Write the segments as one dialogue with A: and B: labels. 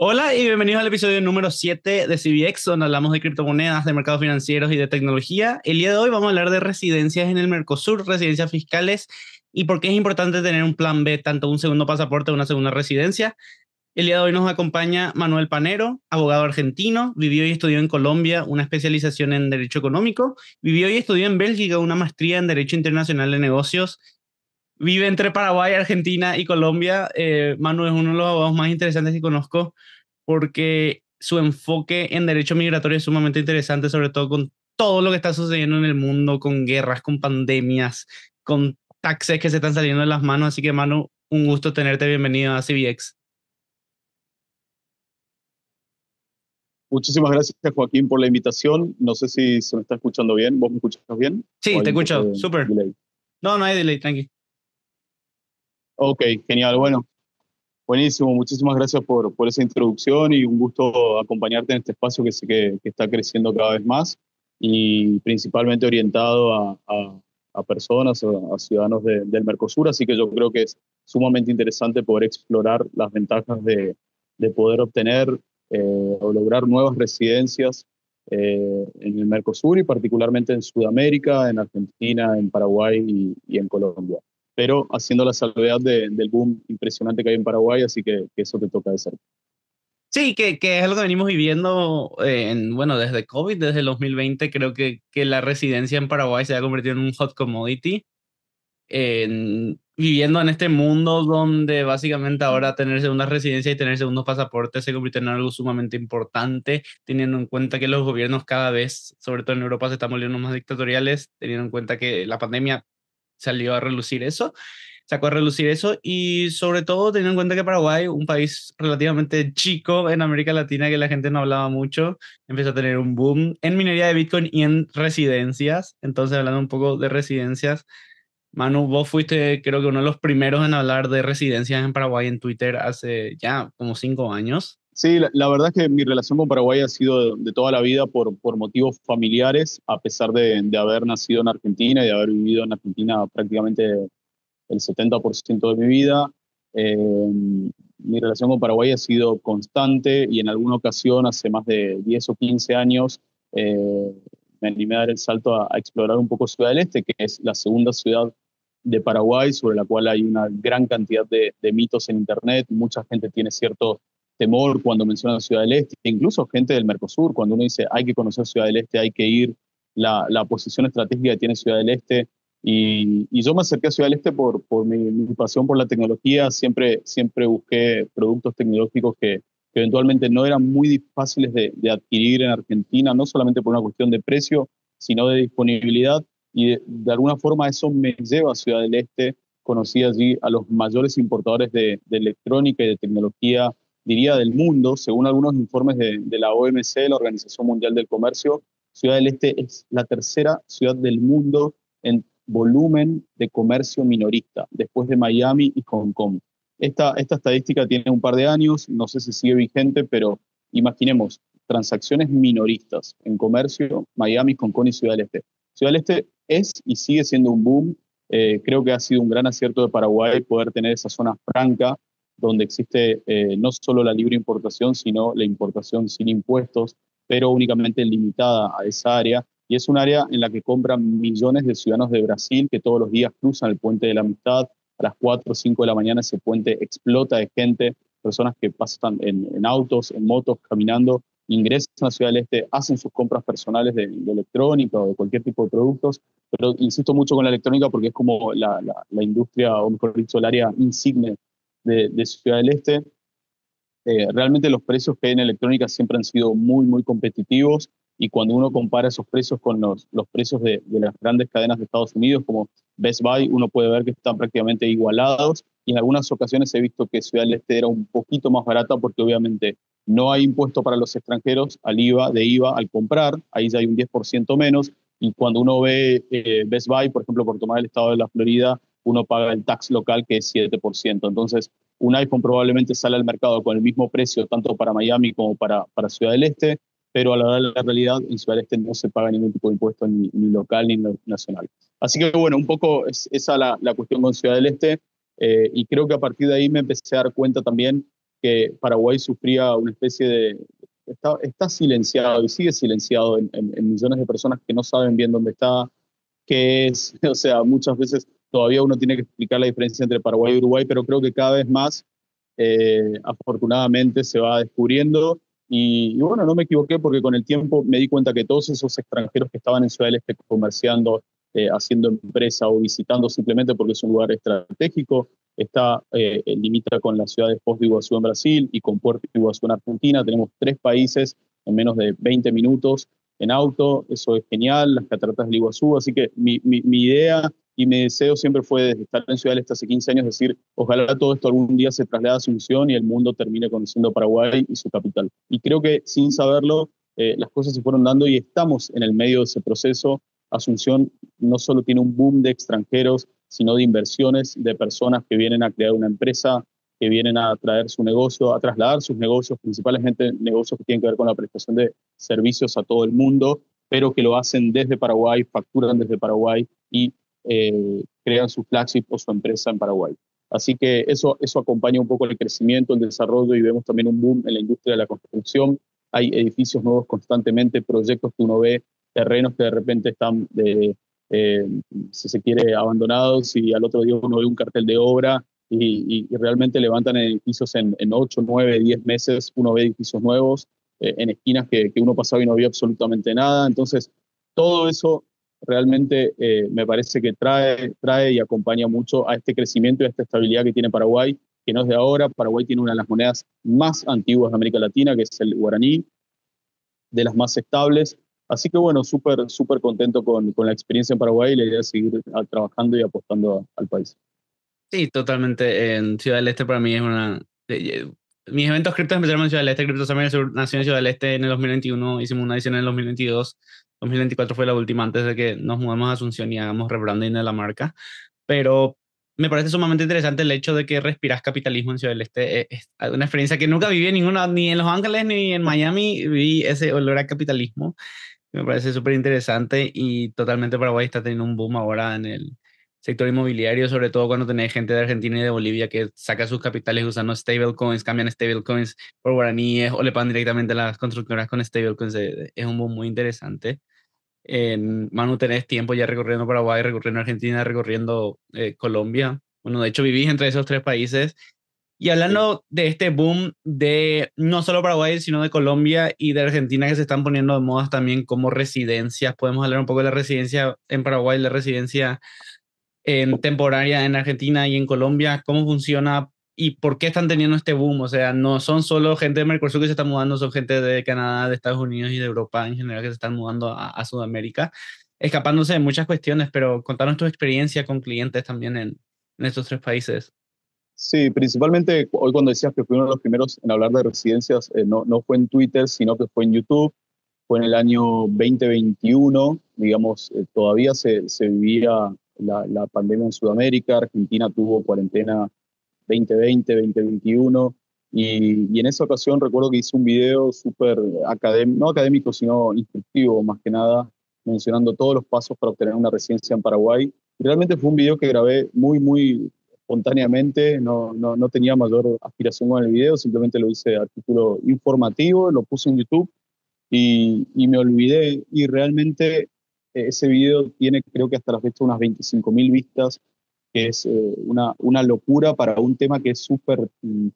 A: Hola y bienvenidos al episodio número 7 de CBX, donde hablamos de criptomonedas, de mercados financieros y de tecnología. El día de hoy vamos a hablar de residencias en el Mercosur, residencias fiscales y por qué es importante tener un plan B, tanto un segundo pasaporte o una segunda residencia. El día de hoy nos acompaña Manuel Panero, abogado argentino, vivió y estudió en Colombia una especialización en Derecho Económico, vivió y estudió en Bélgica una maestría en Derecho Internacional de Negocios. Vive entre Paraguay, Argentina y Colombia. Manu es uno de los abogados más interesantes que conozco porque su enfoque en derecho migratorio es sumamente interesante, sobre todo con todo lo que está sucediendo en el mundo, con guerras, con pandemias, con taxes que se están saliendo de las manos. Así que, Manu, un gusto tenerte. Bienvenido a CBX.
B: Muchísimas gracias, Joaquín, por la invitación. No sé si se me está escuchando bien. ¿Vos me escuchas bien? ¿O
A: Sí,
B: hay
A: te
B: un poco
A: escucho.
B: de
A: Súper.
B: delay?
A: No, no hay delay, tranqui.
B: Ok, genial. Bueno, buenísimo. Muchísimas gracias por esa introducción y un gusto acompañarte en este espacio que sé que está creciendo cada vez más y principalmente orientado a personas, a ciudadanos del Mercosur. Así que yo creo que es sumamente interesante poder explorar las ventajas de poder obtener o lograr nuevas residencias en el Mercosur y particularmente en Sudamérica, en Argentina, en Paraguay y en Colombia, pero haciendo la salvedad del boom impresionante que hay en Paraguay, así que eso te toca de cerca.
A: Sí, que es algo que venimos viviendo, bueno, desde COVID, desde el 2020, creo que la residencia en Paraguay se ha convertido en un hot commodity. Viviendo en este mundo donde básicamente ahora tener segunda residencia y tener segundos pasaportes se convierte en algo sumamente importante, teniendo en cuenta que los gobiernos cada vez, sobre todo en Europa, se están volviendo más dictatoriales, teniendo en cuenta que la pandemia salió a relucir eso, sacó a relucir eso y sobre todo teniendo en cuenta que Paraguay, un país relativamente chico en América Latina que la gente no hablaba mucho, empezó a tener un boom en minería de Bitcoin y en residencias. Entonces, hablando un poco de residencias, Manu, vos fuiste creo que uno de los primeros en hablar de residencias en Paraguay en Twitter hace ya como 5 años.
B: Sí, la verdad es que mi relación con Paraguay ha sido de toda la vida por motivos familiares, a pesar de haber nacido en Argentina y de haber vivido en Argentina prácticamente el 70% de mi vida. Mi relación con Paraguay ha sido constante y en alguna ocasión, hace más de 10 o 15 años, eh, me animé a dar el salto a explorar un poco Ciudad del Este, que es la segunda ciudad de Paraguay, sobre la cual hay una gran cantidad de mitos en Internet. Mucha gente tiene cierto temor cuando menciona Ciudad del Este, incluso gente del Mercosur, cuando uno dice hay que conocer Ciudad del Este, hay que ir, la posición estratégica que tiene Ciudad del Este. Y yo me acerqué a Ciudad del Este por mi pasión por la tecnología. Siempre busqué productos tecnológicos que eventualmente no eran muy fáciles de adquirir en Argentina, no solamente por una cuestión de precio, sino de disponibilidad. Y de alguna forma eso me lleva a Ciudad del Este. Conocí allí a los mayores importadores de electrónica y de tecnología, diría, del mundo. Según algunos informes de la OMC, la Organización Mundial del Comercio, Ciudad del Este es la tercera ciudad del mundo en volumen de comercio minorista, después de Miami y Hong Kong. Esta estadística tiene un par de años, no sé si sigue vigente, pero imaginemos transacciones minoristas en comercio, Miami, Hong Kong y Ciudad del Este. Ciudad del Este es y sigue siendo un boom. Creo que ha sido un gran acierto de Paraguay poder tener esa zona franca donde existe no solo la libre importación, sino la importación sin impuestos, pero únicamente limitada a esa área. Y es un área en la que compran millones de ciudadanos de Brasil que todos los días cruzan el puente de la Amistad. A las 4 o 5 de la mañana ese puente explota de gente, personas que pasan en autos, en motos, caminando, ingresan a Ciudad del Este, hacen sus compras personales de electrónica o de cualquier tipo de productos. Pero insisto mucho con la electrónica porque es como la industria, o mejor dicho, el área insigne de Ciudad del Este. Realmente los precios que hay en electrónica siempre han sido muy competitivos y cuando uno compara esos precios con los precios de las grandes cadenas de Estados Unidos como Best Buy, uno puede ver que están prácticamente igualados y en algunas ocasiones he visto que Ciudad del Este era un poquito más barata porque obviamente no hay impuesto para los extranjeros al IVA al comprar, ahí ya hay un 10% menos y cuando uno ve Best Buy, por ejemplo, por tomar el estado de la Florida, uno paga el tax local que es 7%. Entonces, un iPhone probablemente sale al mercado con el mismo precio tanto para Miami como para Ciudad del Este, pero a la hora de la realidad en Ciudad del Este no se paga ningún tipo de impuesto ni local ni nacional. Así que bueno, un poco es esa la cuestión con Ciudad del Este y creo que a partir de ahí me empecé a dar cuenta también que Paraguay sufría una especie de... Está silenciado y sigue silenciado en millones de personas que no saben bien dónde está, qué es. O sea, muchas veces todavía uno tiene que explicar la diferencia entre Paraguay y Uruguay, pero creo que cada vez más, afortunadamente, se va descubriendo. Y bueno, no me equivoqué porque con el tiempo me di cuenta que todos esos extranjeros que estaban en Ciudad del Este comerciando, haciendo empresa o visitando simplemente porque es un lugar estratégico, limita con la ciudad de Foz do Iguazú en Brasil y con Puerto Iguazú en Argentina. Tenemos tres países en menos de 20 minutos en auto, eso es genial, las cataratas del Iguazú. Así que mi idea y mi deseo siempre fue, desde estar en Ciudad del Este hace 15 años, decir, ojalá todo esto algún día se traslade a Asunción y el mundo termine conociendo Paraguay y su capital. Y creo que sin saberlo, las cosas se fueron dando y estamos en el medio de ese proceso. Asunción no solo tiene un boom de extranjeros, sino de inversiones, de personas que vienen a crear una empresa, que vienen a traer su negocio, a trasladar sus negocios, principalmente negocios que tienen que ver con la prestación de servicios a todo el mundo, pero que lo hacen desde Paraguay, facturan desde Paraguay y crean su flagship o su empresa en Paraguay. Así que eso acompaña un poco el crecimiento, el desarrollo, y vemos también un boom en la industria de la construcción. Hay edificios nuevos constantemente, proyectos que uno ve, terrenos que de repente están, eh, si se quiere, abandonados, y al otro día uno ve un cartel de obra y realmente levantan edificios en 8, 9, 10 meses. Uno ve edificios nuevos en esquinas que uno pasaba y no vio absolutamente nada. Entonces, todo eso realmente me parece que trae y acompaña mucho a este crecimiento y a esta estabilidad que tiene Paraguay, que no es de ahora. Paraguay tiene una de las monedas más antiguas de América Latina, que es el guaraní, de las más estables. Así que bueno, súper contento con la experiencia en Paraguay y la idea de seguir trabajando y apostando al país.
A: Sí, totalmente. En Ciudad del Este para mí es una... mis eventos criptos empezaron en Ciudad del Este. Crypto Summer nació en Ciudad del Este en el 2021. Hicimos una edición en el 2022. 2024 fue la última antes de que nos mudemos a Asunción y hagamos rebranding de la marca. Pero me parece sumamente interesante el hecho de que respiras capitalismo en Ciudad del Este. Es una experiencia que nunca viví en ninguna, ni en Los Ángeles ni en Miami. Vi ese olor a capitalismo. Me parece súper interesante y totalmente Paraguay está teniendo un boom ahora en el sector inmobiliario, sobre todo cuando tenés gente de Argentina y de Bolivia que saca sus capitales usando stablecoins, cambian stablecoins por guaraníes o le pagan directamente a las constructoras con stablecoins. Es un boom muy interesante. Manu, tenés tiempo ya recorriendo Paraguay, recorriendo Argentina, recorriendo Colombia. Bueno, de hecho vivís entre esos tres países. Y
B: Sí.
A: hablando de este boom de no solo Paraguay, sino de Colombia y de Argentina que se están poniendo de moda también como residencias, podemos hablar un poco de la residencia en Paraguay, la residencia en temporaria en Argentina y en Colombia, cómo funciona y por qué están teniendo este boom. O sea, no son solo gente de Mercosur que se está mudando, son gente de Canadá, de Estados Unidos y de Europa en general que se están mudando a Sudamérica, escapándose de muchas cuestiones, pero contanos tu experiencia con clientes también en estos tres países.
B: Sí, principalmente hoy cuando decías que fui uno de los primeros en hablar de residencias, no fue en Twitter, sino que fue en YouTube. Fue en el año 2021, digamos, todavía se vivía la pandemia en Sudamérica. Argentina tuvo cuarentena 2020, 2021, y en esa ocasión recuerdo que hice un video súper académico, no académico, sino instructivo más que nada, mencionando todos los pasos para obtener una residencia en Paraguay. Y realmente fue un video que grabé muy espontáneamente. No tenía mayor aspiración con el video, simplemente lo hice a título informativo, lo puse en YouTube y me olvidé. Y realmente ese video tiene, creo que hasta la fecha, unas 25.000 vistas, que es una locura para un tema que es súper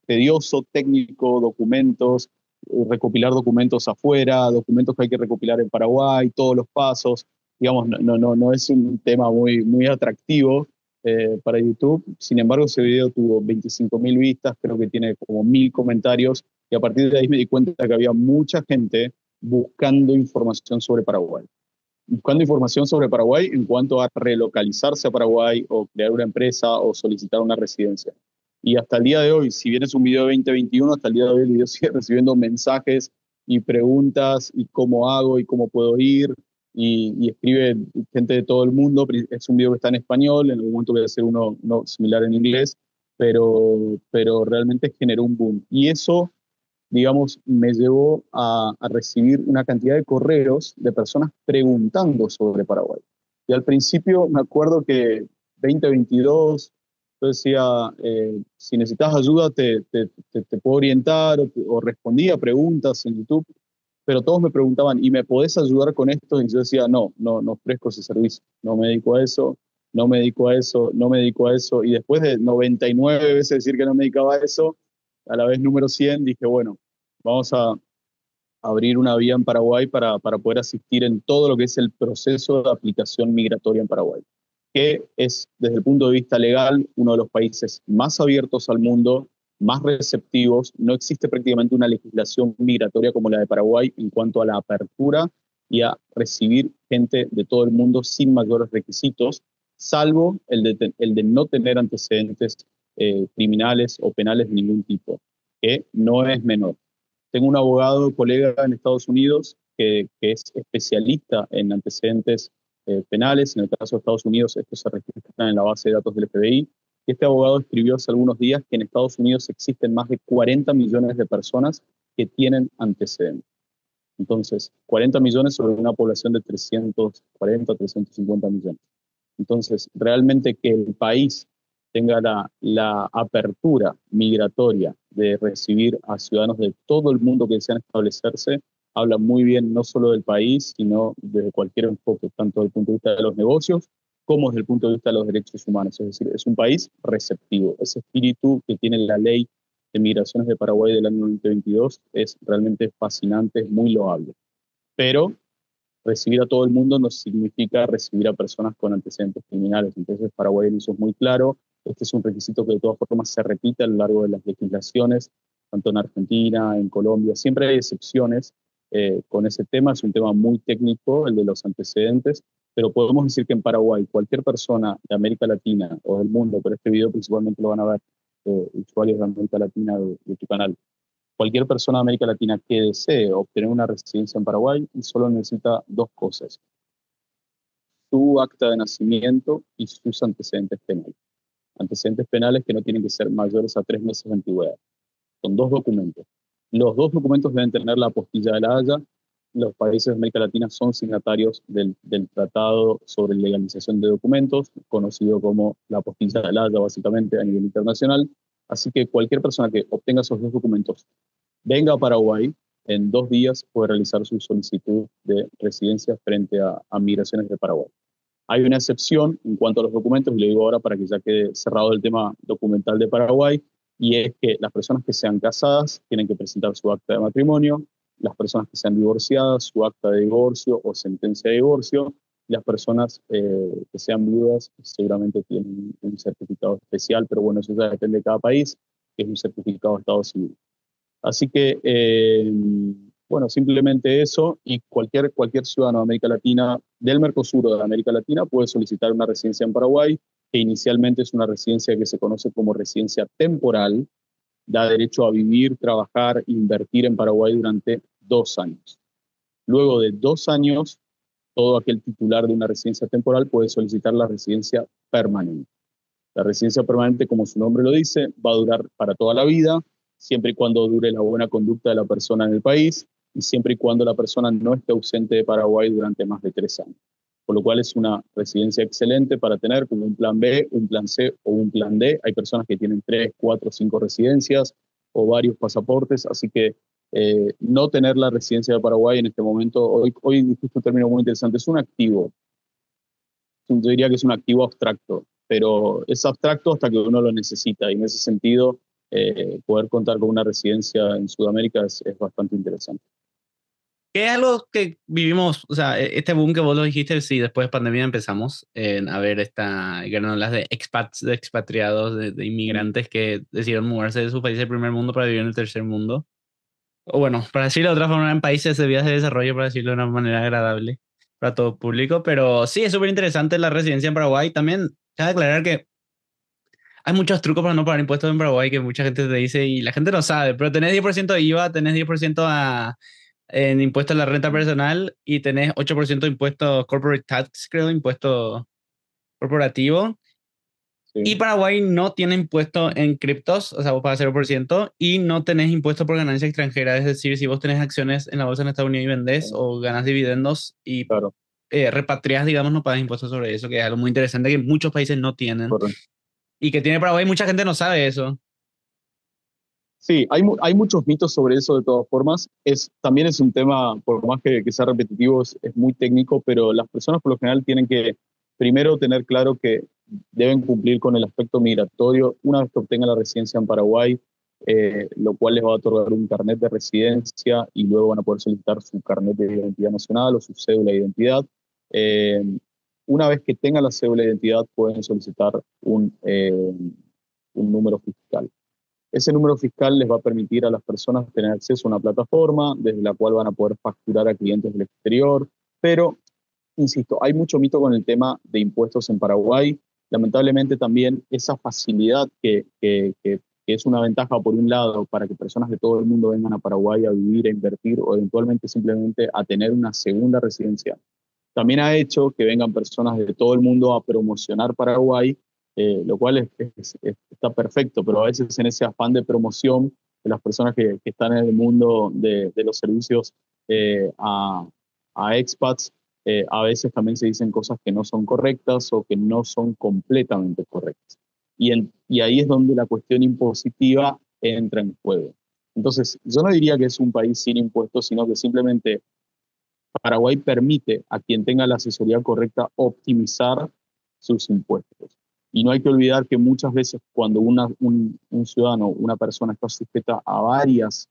B: tedioso, técnico, documentos, recopilar documentos afuera, documentos que hay que recopilar en Paraguay, todos los pasos. Digamos, no es un tema muy atractivo para YouTube. Sin embargo, ese video tuvo 25.000 vistas, creo que tiene como 1.000 comentarios, y a partir de ahí me di cuenta que había mucha gente buscando información sobre Paraguay, buscando información sobre Paraguay en cuanto a relocalizarse a Paraguay o crear una empresa o solicitar una residencia. Y hasta el día de hoy, si bien es un video de 2021, hasta el día de hoy el video sigue recibiendo mensajes y preguntas y cómo hago y cómo puedo ir, y escribe gente de todo el mundo. Es un video que está en español, en algún momento voy a hacer uno similar en inglés, pero realmente generó un boom. Y eso, digamos, me llevó a recibir una cantidad de correos de personas preguntando sobre Paraguay. Y al principio me acuerdo que 2022, Yo decía, si necesitas ayuda, te puedo orientar o respondía preguntas en YouTube, pero todos me preguntaban, ¿y me podés ayudar con esto? Y yo decía, no, no, no ofrezco ese servicio, no me dedico a eso, no me dedico a eso, no me dedico a eso. Y después de 99 veces decir que no me dedicaba a eso, a la vez número 100 dije, bueno, vamos a abrir una vía en Paraguay para poder asistir en todo lo que es el proceso de aplicación migratoria en Paraguay, que es, desde el punto de vista legal, uno de los países más abiertos al mundo, más receptivos. No existe prácticamente una legislación migratoria como la de Paraguay en cuanto a la apertura y a recibir gente de todo el mundo sin mayores requisitos, salvo el de no tener antecedentes criminales o penales de ningún tipo, que no es menor. Tengo un abogado, colega en Estados Unidos, que es especialista en antecedentes penales. En el caso de Estados Unidos, estos se registran en la base de datos del FBI. Y este abogado escribió hace algunos días que en Estados Unidos existen más de 40 millones de personas que tienen antecedentes. Entonces, 40 millones sobre una población de 340, 350 millones. Entonces, realmente que el país tenga la apertura migratoria de recibir a ciudadanos de todo el mundo que desean establecerse, habla muy bien no solo del país, sino desde cualquier enfoque, tanto desde el punto de vista de los negocios como desde el punto de vista de los derechos humanos. Es decir, es un país receptivo. Ese espíritu que tiene la ley de migraciones de Paraguay del año 2022 es realmente fascinante, es muy loable. Pero recibir a todo el mundo no significa recibir a personas con antecedentes criminales. Entonces, Paraguay en eso es muy claro. Este es un requisito que de todas formas se repite a lo largo de las legislaciones, tanto en Argentina, en Colombia. Siempre hay excepciones con ese tema. Es un tema muy técnico, el de los antecedentes, pero podemos decir que en Paraguay cualquier persona de América Latina o del mundo, pero este video principalmente lo van a ver usuarios de América Latina de tu canal, cualquier persona de América Latina que desee obtener una residencia en Paraguay solo necesita dos cosas: su acta de nacimiento y sus antecedentes penales. Antecedentes penales que no tienen que ser mayores a 3 meses de antigüedad. Son dos documentos. Los dos documentos deben tener la apostilla de la Haya. Los países de América Latina son signatarios del Tratado sobre Legalización de Documentos, conocido como la apostilla de la Haya básicamente a nivel internacional. Así que cualquier persona que obtenga esos dos documentos venga a Paraguay, en 2 días puede realizar su solicitud de residencia frente a Migraciones de Paraguay. Hay una excepción en cuanto a los documentos, y lo digo ahora para que ya quede cerrado el tema documental de Paraguay, y es que las personas que sean casadas tienen que presentar su acta de matrimonio, las personas que sean divorciadas, su acta de divorcio o sentencia de divorcio, y las personas que sean viudas seguramente tienen un certificado especial, pero bueno, eso ya depende de cada país, que es un certificado de Estado civil. Así que, bueno, simplemente eso, y cualquier ciudadano de América Latina, del Mercosur o de América Latina, puede solicitar una residencia en Paraguay, que inicialmente es una residencia que se conoce como residencia temporal, da derecho a vivir, trabajar, invertir en Paraguay durante 2 años. Luego de 2 años, todo aquel titular de una residencia temporal puede solicitar la residencia permanente. La residencia permanente, como su nombre lo dice, va a durar para toda la vida, siempre y cuando dure la buena conducta de la persona en el país y siempre y cuando la persona no esté ausente de Paraguay durante más de 3 años. Por lo cual es una residencia excelente para tener como un plan B, un plan C o un plan D. Hay personas que tienen 3, 4, 5 residencias o varios pasaportes, así que no tener la residencia de Paraguay en este momento, hoy justo un término muy interesante, es un activo. Yo diría que es un activo abstracto, pero es abstracto hasta que uno lo necesita, y en ese sentido poder contar con una residencia en Sudamérica es bastante interesante.
A: Que es algo que vivimos, o sea, este boom que vos lo dijiste, sí, después de pandemia empezamos a ver esta granolas de expats, de expatriados, de inmigrantes que decidieron mudarse de su país del primer mundo para vivir en el tercer mundo. O bueno, para decirlo de otra forma, en países de vías de desarrollo, para decirlo de una manera agradable para todo público. Pero sí, es súper interesante la residencia en Paraguay. También cabe aclarar que hay muchos trucos para no pagar impuestos en Paraguay que mucha gente te dice y la gente no sabe, pero tenés 10% de IVA, tenés 10% en impuesto a la renta personal y tenés 8% de impuesto corporate tax, creo, impuesto corporativo. Y
B: ¿Sí?
A: Paraguay no tiene impuesto en criptos, o sea, vos pagas 0% y no tenés impuesto por ganancia extranjera. Es decir, si vos tenés acciones en la bolsa en Estados Unidos y vendés o ganas dividendos y
B: Claro,
A: repatrias, digamos, no pagas impuestos sobre eso, que es algo muy interesante que muchos países no tienen.
B: correcto.
A: Y que tiene Paraguay, mucha gente no sabe eso.
B: Sí, hay muchos mitos sobre eso de todas formas. También es un tema, por más que sea repetitivo, es muy técnico, pero las personas por lo general tienen que primero tener claro que deben cumplir con el aspecto migratorio una vez que obtengan la residencia en Paraguay, lo cual les va a otorgar un carnet de residencia y luego van a poder solicitar su carnet de identidad nacional o su cédula de identidad. Eh, una vez que tengan la cédula de identidad, pueden solicitar un número fiscal. Ese número fiscal les va a permitir a las personas tener acceso a una plataforma desde la cual van a poder facturar a clientes del exterior, pero, insisto, hay mucho mito con el tema de impuestos en Paraguay. Lamentablemente también esa facilidad que es una ventaja por un lado para que personas de todo el mundo vengan a Paraguay a vivir, a invertir o eventualmente simplemente a tener una segunda residencia, también ha hecho que vengan personas de todo el mundo a promocionar Paraguay, lo cual está perfecto, pero a veces en ese afán de promoción de las personas que están en el mundo de los servicios a expats, a veces también se dicen cosas que no son correctas o que no son completamente correctas. Y ahí es donde la cuestión impositiva entra en juego. Entonces, yo no diría que es un país sin impuestos, sino que simplemente Paraguay permite a quien tenga la asesoría correcta optimizar sus impuestos. Y no hay que olvidar que muchas veces cuando un ciudadano, una persona está sujeta a varias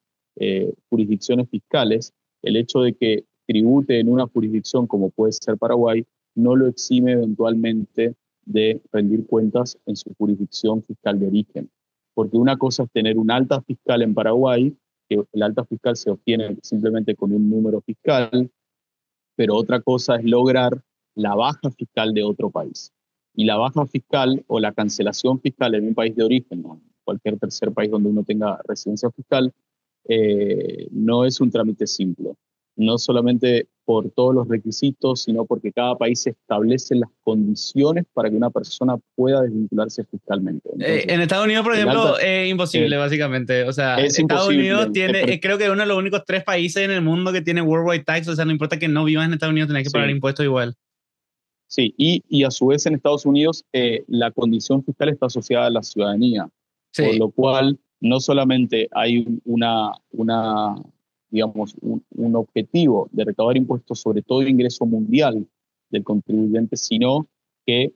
B: jurisdicciones fiscales, el hecho de que tribute en una jurisdicción como puede ser Paraguay, no lo exime eventualmente de rendir cuentas en su jurisdicción fiscal de origen. Porque una cosa es tener un alta fiscal en Paraguay, que el alta fiscal se obtiene simplemente con un número fiscal, pero otra cosa es lograr la baja fiscal de otro país. Y la baja fiscal o la cancelación fiscal en un país de origen, ¿no? Cualquier tercer país donde uno tenga residencia fiscal, no es un trámite simple. No solamente por todos los requisitos, sino porque cada país establece las condiciones para que una persona pueda desvincularse fiscalmente.
A: En
B: Entonces,
A: Estados Unidos, por
B: el
A: ejemplo,
B: alta
A: es imposible, básicamente. O sea,
B: es
A: Estados Unidos
B: imposible.
A: tiene, creo que es uno de los únicos tres países en el mundo que tiene worldwide tax. O sea, no importa que no vivas en Estados Unidos, tenés que pagar
B: Sí,
A: impuestos igual.
B: sí, y a su vez en Estados Unidos la condición fiscal está asociada a la ciudadanía, por
A: Sí.
B: lo cual no solamente hay digamos, un objetivo de recaudar impuestos sobre todo el ingreso mundial del contribuyente, sino que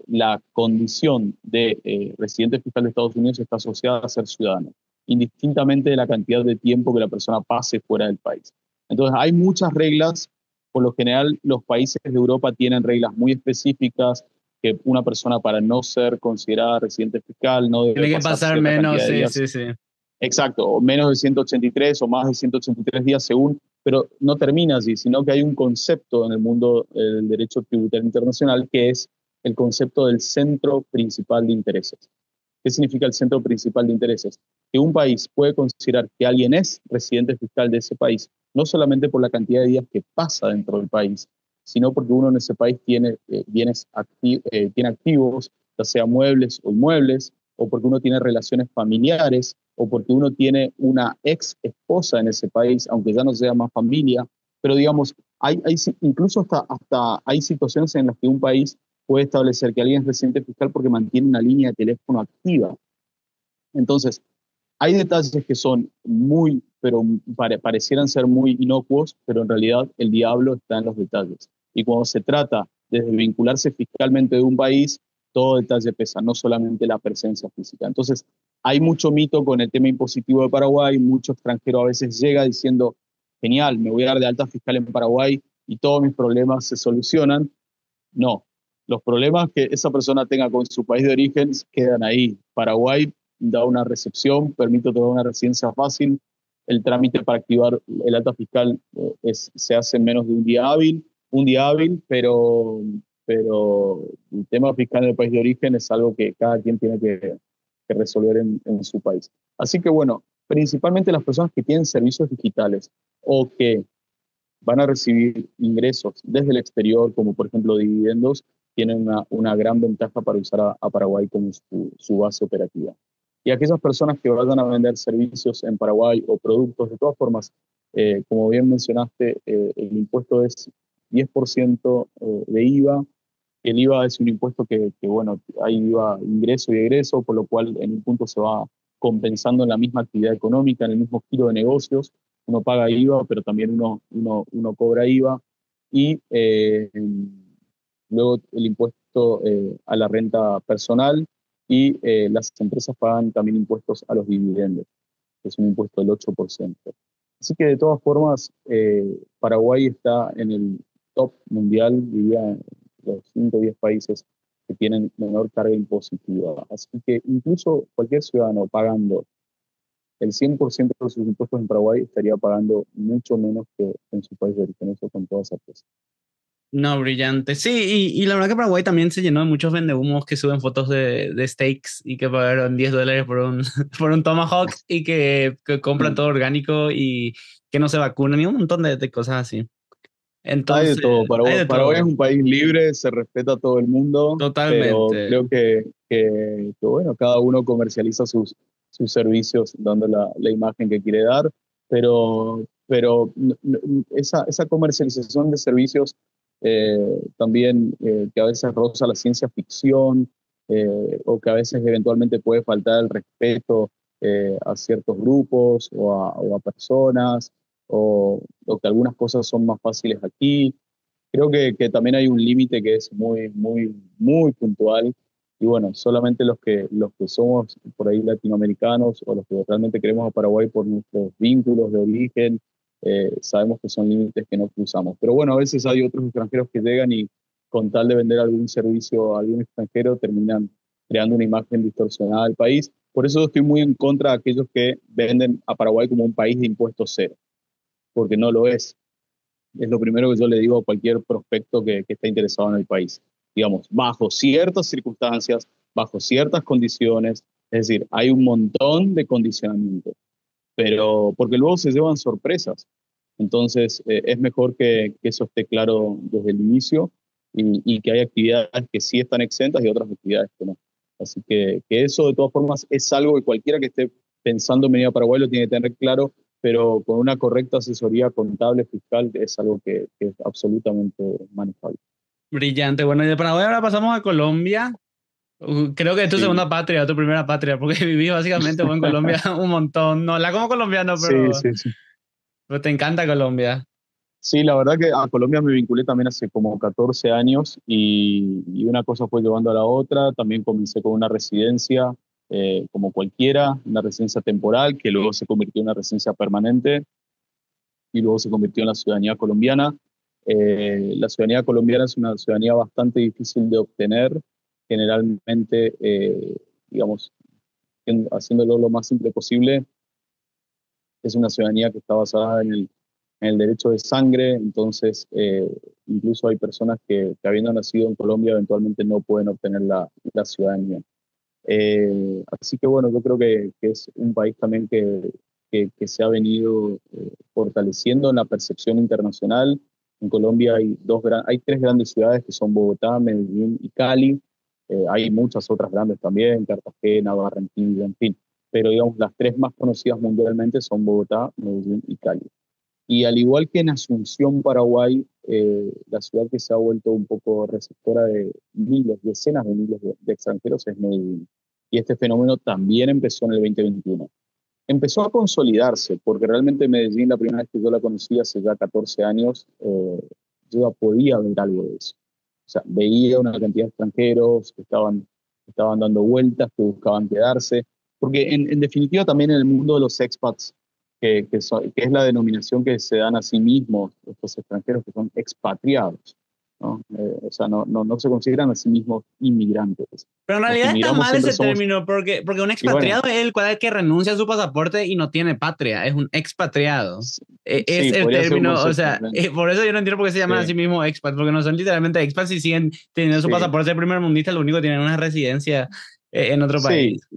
B: la condición de residente fiscal de Estados Unidos está asociada a ser ciudadano, indistintamente de la cantidad de tiempo que la persona pase fuera del país. Entonces, hay muchas reglas. Por lo general, los países de Europa tienen reglas muy específicas que una persona para no ser considerada residente fiscal no debe
A: Tiene que
B: pasar
A: pasar
B: cierta
A: menos,
B: cantidad de
A: sí,
B: días.
A: sí, sí.
B: Exacto, o menos de 183 o más de 183 días según, pero no termina así, sino que hay un concepto en el mundo del derecho tributario internacional que es el concepto del centro principal de intereses. ¿Qué significa el centro principal de intereses? Que un país puede considerar que alguien es residente fiscal de ese país, no solamente por la cantidad de días que pasa dentro del país, sino porque uno en ese país tiene tiene activos, ya sea muebles o inmuebles, o porque uno tiene relaciones familiares, o porque uno tiene una ex esposa en ese país, aunque ya no sea más familia, pero digamos, incluso hasta hay situaciones en las que un país puede establecer que alguien es residente fiscal porque mantiene una línea de teléfono activa. Entonces, hay detalles que son pero parecieran ser muy inocuos, pero en realidad el diablo está en los detalles. Y cuando se trata de desvincularse fiscalmente de un país, todo detalle pesa, no solamente la presencia física. Entonces, hay mucho mito con el tema impositivo de Paraguay, mucho extranjero a veces llega diciendo, genial, me voy a dar de alta fiscal en Paraguay y todos mis problemas se solucionan. No, los problemas que esa persona tenga con su país de origen quedan ahí. Paraguay da una recepción, permite otorgar una residencia fácil, el trámite para activar el alta fiscal se hace en menos de un día hábil, pero el tema fiscal en el país de origen es algo que cada quien tiene que resolver en su país. Así que bueno, principalmente las personas que tienen servicios digitales o que van a recibir ingresos desde el exterior, como por ejemplo dividendos, tienen una gran ventaja para usar a Paraguay como su base operativa. Y aquellas personas que vayan a vender servicios en Paraguay o productos, de todas formas, como bien mencionaste, el impuesto es 10% de IVA, el IVA es un impuesto bueno, hay IVA ingreso y egreso, por lo cual en un punto se va compensando en la misma actividad económica, en el mismo giro de negocios. Uno paga IVA, pero también uno cobra IVA. Y luego el impuesto a la renta personal y las empresas pagan también impuestos a los dividendos, que es un impuesto del 8%. Así que de todas formas, Paraguay está en el top mundial, diría, los 5 o 10 países que tienen menor carga impositiva. Así que incluso cualquier ciudadano pagando el 100% de sus impuestos en Paraguay estaría pagando mucho menos que en su país de origen, eso con toda certeza.
A: No, brillante. Sí, y la verdad que Paraguay también se llenó de muchos vendehumos que suben fotos de steaks y que pagaron $10 por un, por un tomahawk y que compran todo orgánico y que no se vacunan y un montón de cosas así.
B: Hay de
A: Entonces,
B: todo.
A: hay
B: Paraguay,
A: de
B: Paraguay es
A: todo,
B: un país libre, se respeta a todo el mundo, pero
A: totalmente.
B: creo que, bueno, cada uno comercializa sus servicios dando la imagen que quiere dar, pero esa comercialización de servicios también que a veces roza la ciencia ficción o que a veces eventualmente puede faltar el respeto a ciertos grupos o a personas o que algunas cosas son más fáciles aquí. Creo que también hay un límite que es muy, muy, muy puntual. Y bueno, solamente los que somos por ahí latinoamericanos o los que realmente queremos a Paraguay por nuestros vínculos de origen, sabemos que son límites que no cruzamos. Pero bueno, a veces hay otros extranjeros que llegan y con tal de vender algún servicio a algún extranjero terminan creando una imagen distorsionada del país. Por eso estoy muy en contra de aquellos que venden a Paraguay como un país de impuestos cero, porque no lo es. Es lo primero que yo le digo a cualquier prospecto que esté interesado en el país. Digamos, bajo ciertas circunstancias, bajo ciertas condiciones, es decir, hay un montón de condicionamientos, pero porque luego se llevan sorpresas. Entonces, es mejor que eso esté claro desde el inicio y que hay actividades que sí están exentas y otras actividades que no. Así que eso, de todas formas, es algo que cualquiera que esté pensando en venir a Paraguay lo tiene que tener claro, pero con una correcta asesoría contable, fiscal, es algo que es absolutamente manejable.
A: Brillante. Bueno, y de Paraguay ahora pasamos a Colombia. Creo que es tu
B: Sí,
A: segunda patria, tu primera patria, porque viví básicamente vos en Colombia un montón. No la como colombiano,
B: sí, sí, sí.
A: pero te encanta Colombia.
B: Sí, la verdad que a Colombia me vinculé también hace como 14 años y una cosa fue llevando a la otra. También comencé con una residencia, como cualquiera, una residencia temporal que luego se convirtió en una residencia permanente y luego se convirtió en la ciudadanía colombiana. La ciudadanía colombiana es una ciudadanía bastante difícil de obtener, generalmente, digamos, haciéndolo lo más simple posible. Es una ciudadanía que está basada en el derecho de sangre, entonces incluso hay personas que habiendo nacido en Colombia eventualmente no pueden obtener la ciudadanía. Así que bueno, yo creo que es un país también que se ha venido fortaleciendo en la percepción internacional. En Colombia hay tres grandes ciudades que son Bogotá, Medellín y Cali. Hay muchas otras grandes también, Cartagena, Barranquilla, en fin. Pero digamos, las tres más conocidas mundialmente son Bogotá, Medellín y Cali. Y al igual que en Asunción, Paraguay, la ciudad que se ha vuelto un poco receptora de miles, decenas de miles de extranjeros es Medellín. Y este fenómeno también empezó en el 2021. Empezó a consolidarse, porque realmente Medellín, la primera vez que yo la conocí hace ya 14 años, yo ya podía ver algo de eso. O sea, veía una cantidad de extranjeros que estaban dando vueltas, que buscaban quedarse, porque en definitiva también en el mundo de los expats, que es la denominación que se dan a sí mismos estos extranjeros que son expatriados, ¿no? O sea, no se consideran a sí mismos inmigrantes.
A: Pero en
B: Los que
A: realidad está
B: inmigramos
A: mal
B: siempre
A: ese
B: somos,
A: término, porque un
B: y bueno,
A: expatriado es el cual que renuncia a su pasaporte y no tiene patria, es un expatriado. Es
B: sí,
A: el
B: podría ser
A: término,
B: unos
A: o
B: expat.
A: sea, por eso yo no entiendo por qué se llaman a sí
B: Sí,
A: mismos expats, porque no son literalmente expats y siguen teniendo su
B: sí,
A: pasaporte de primer mundista, lo único que tienen es una residencia en otro
B: sí.
A: país.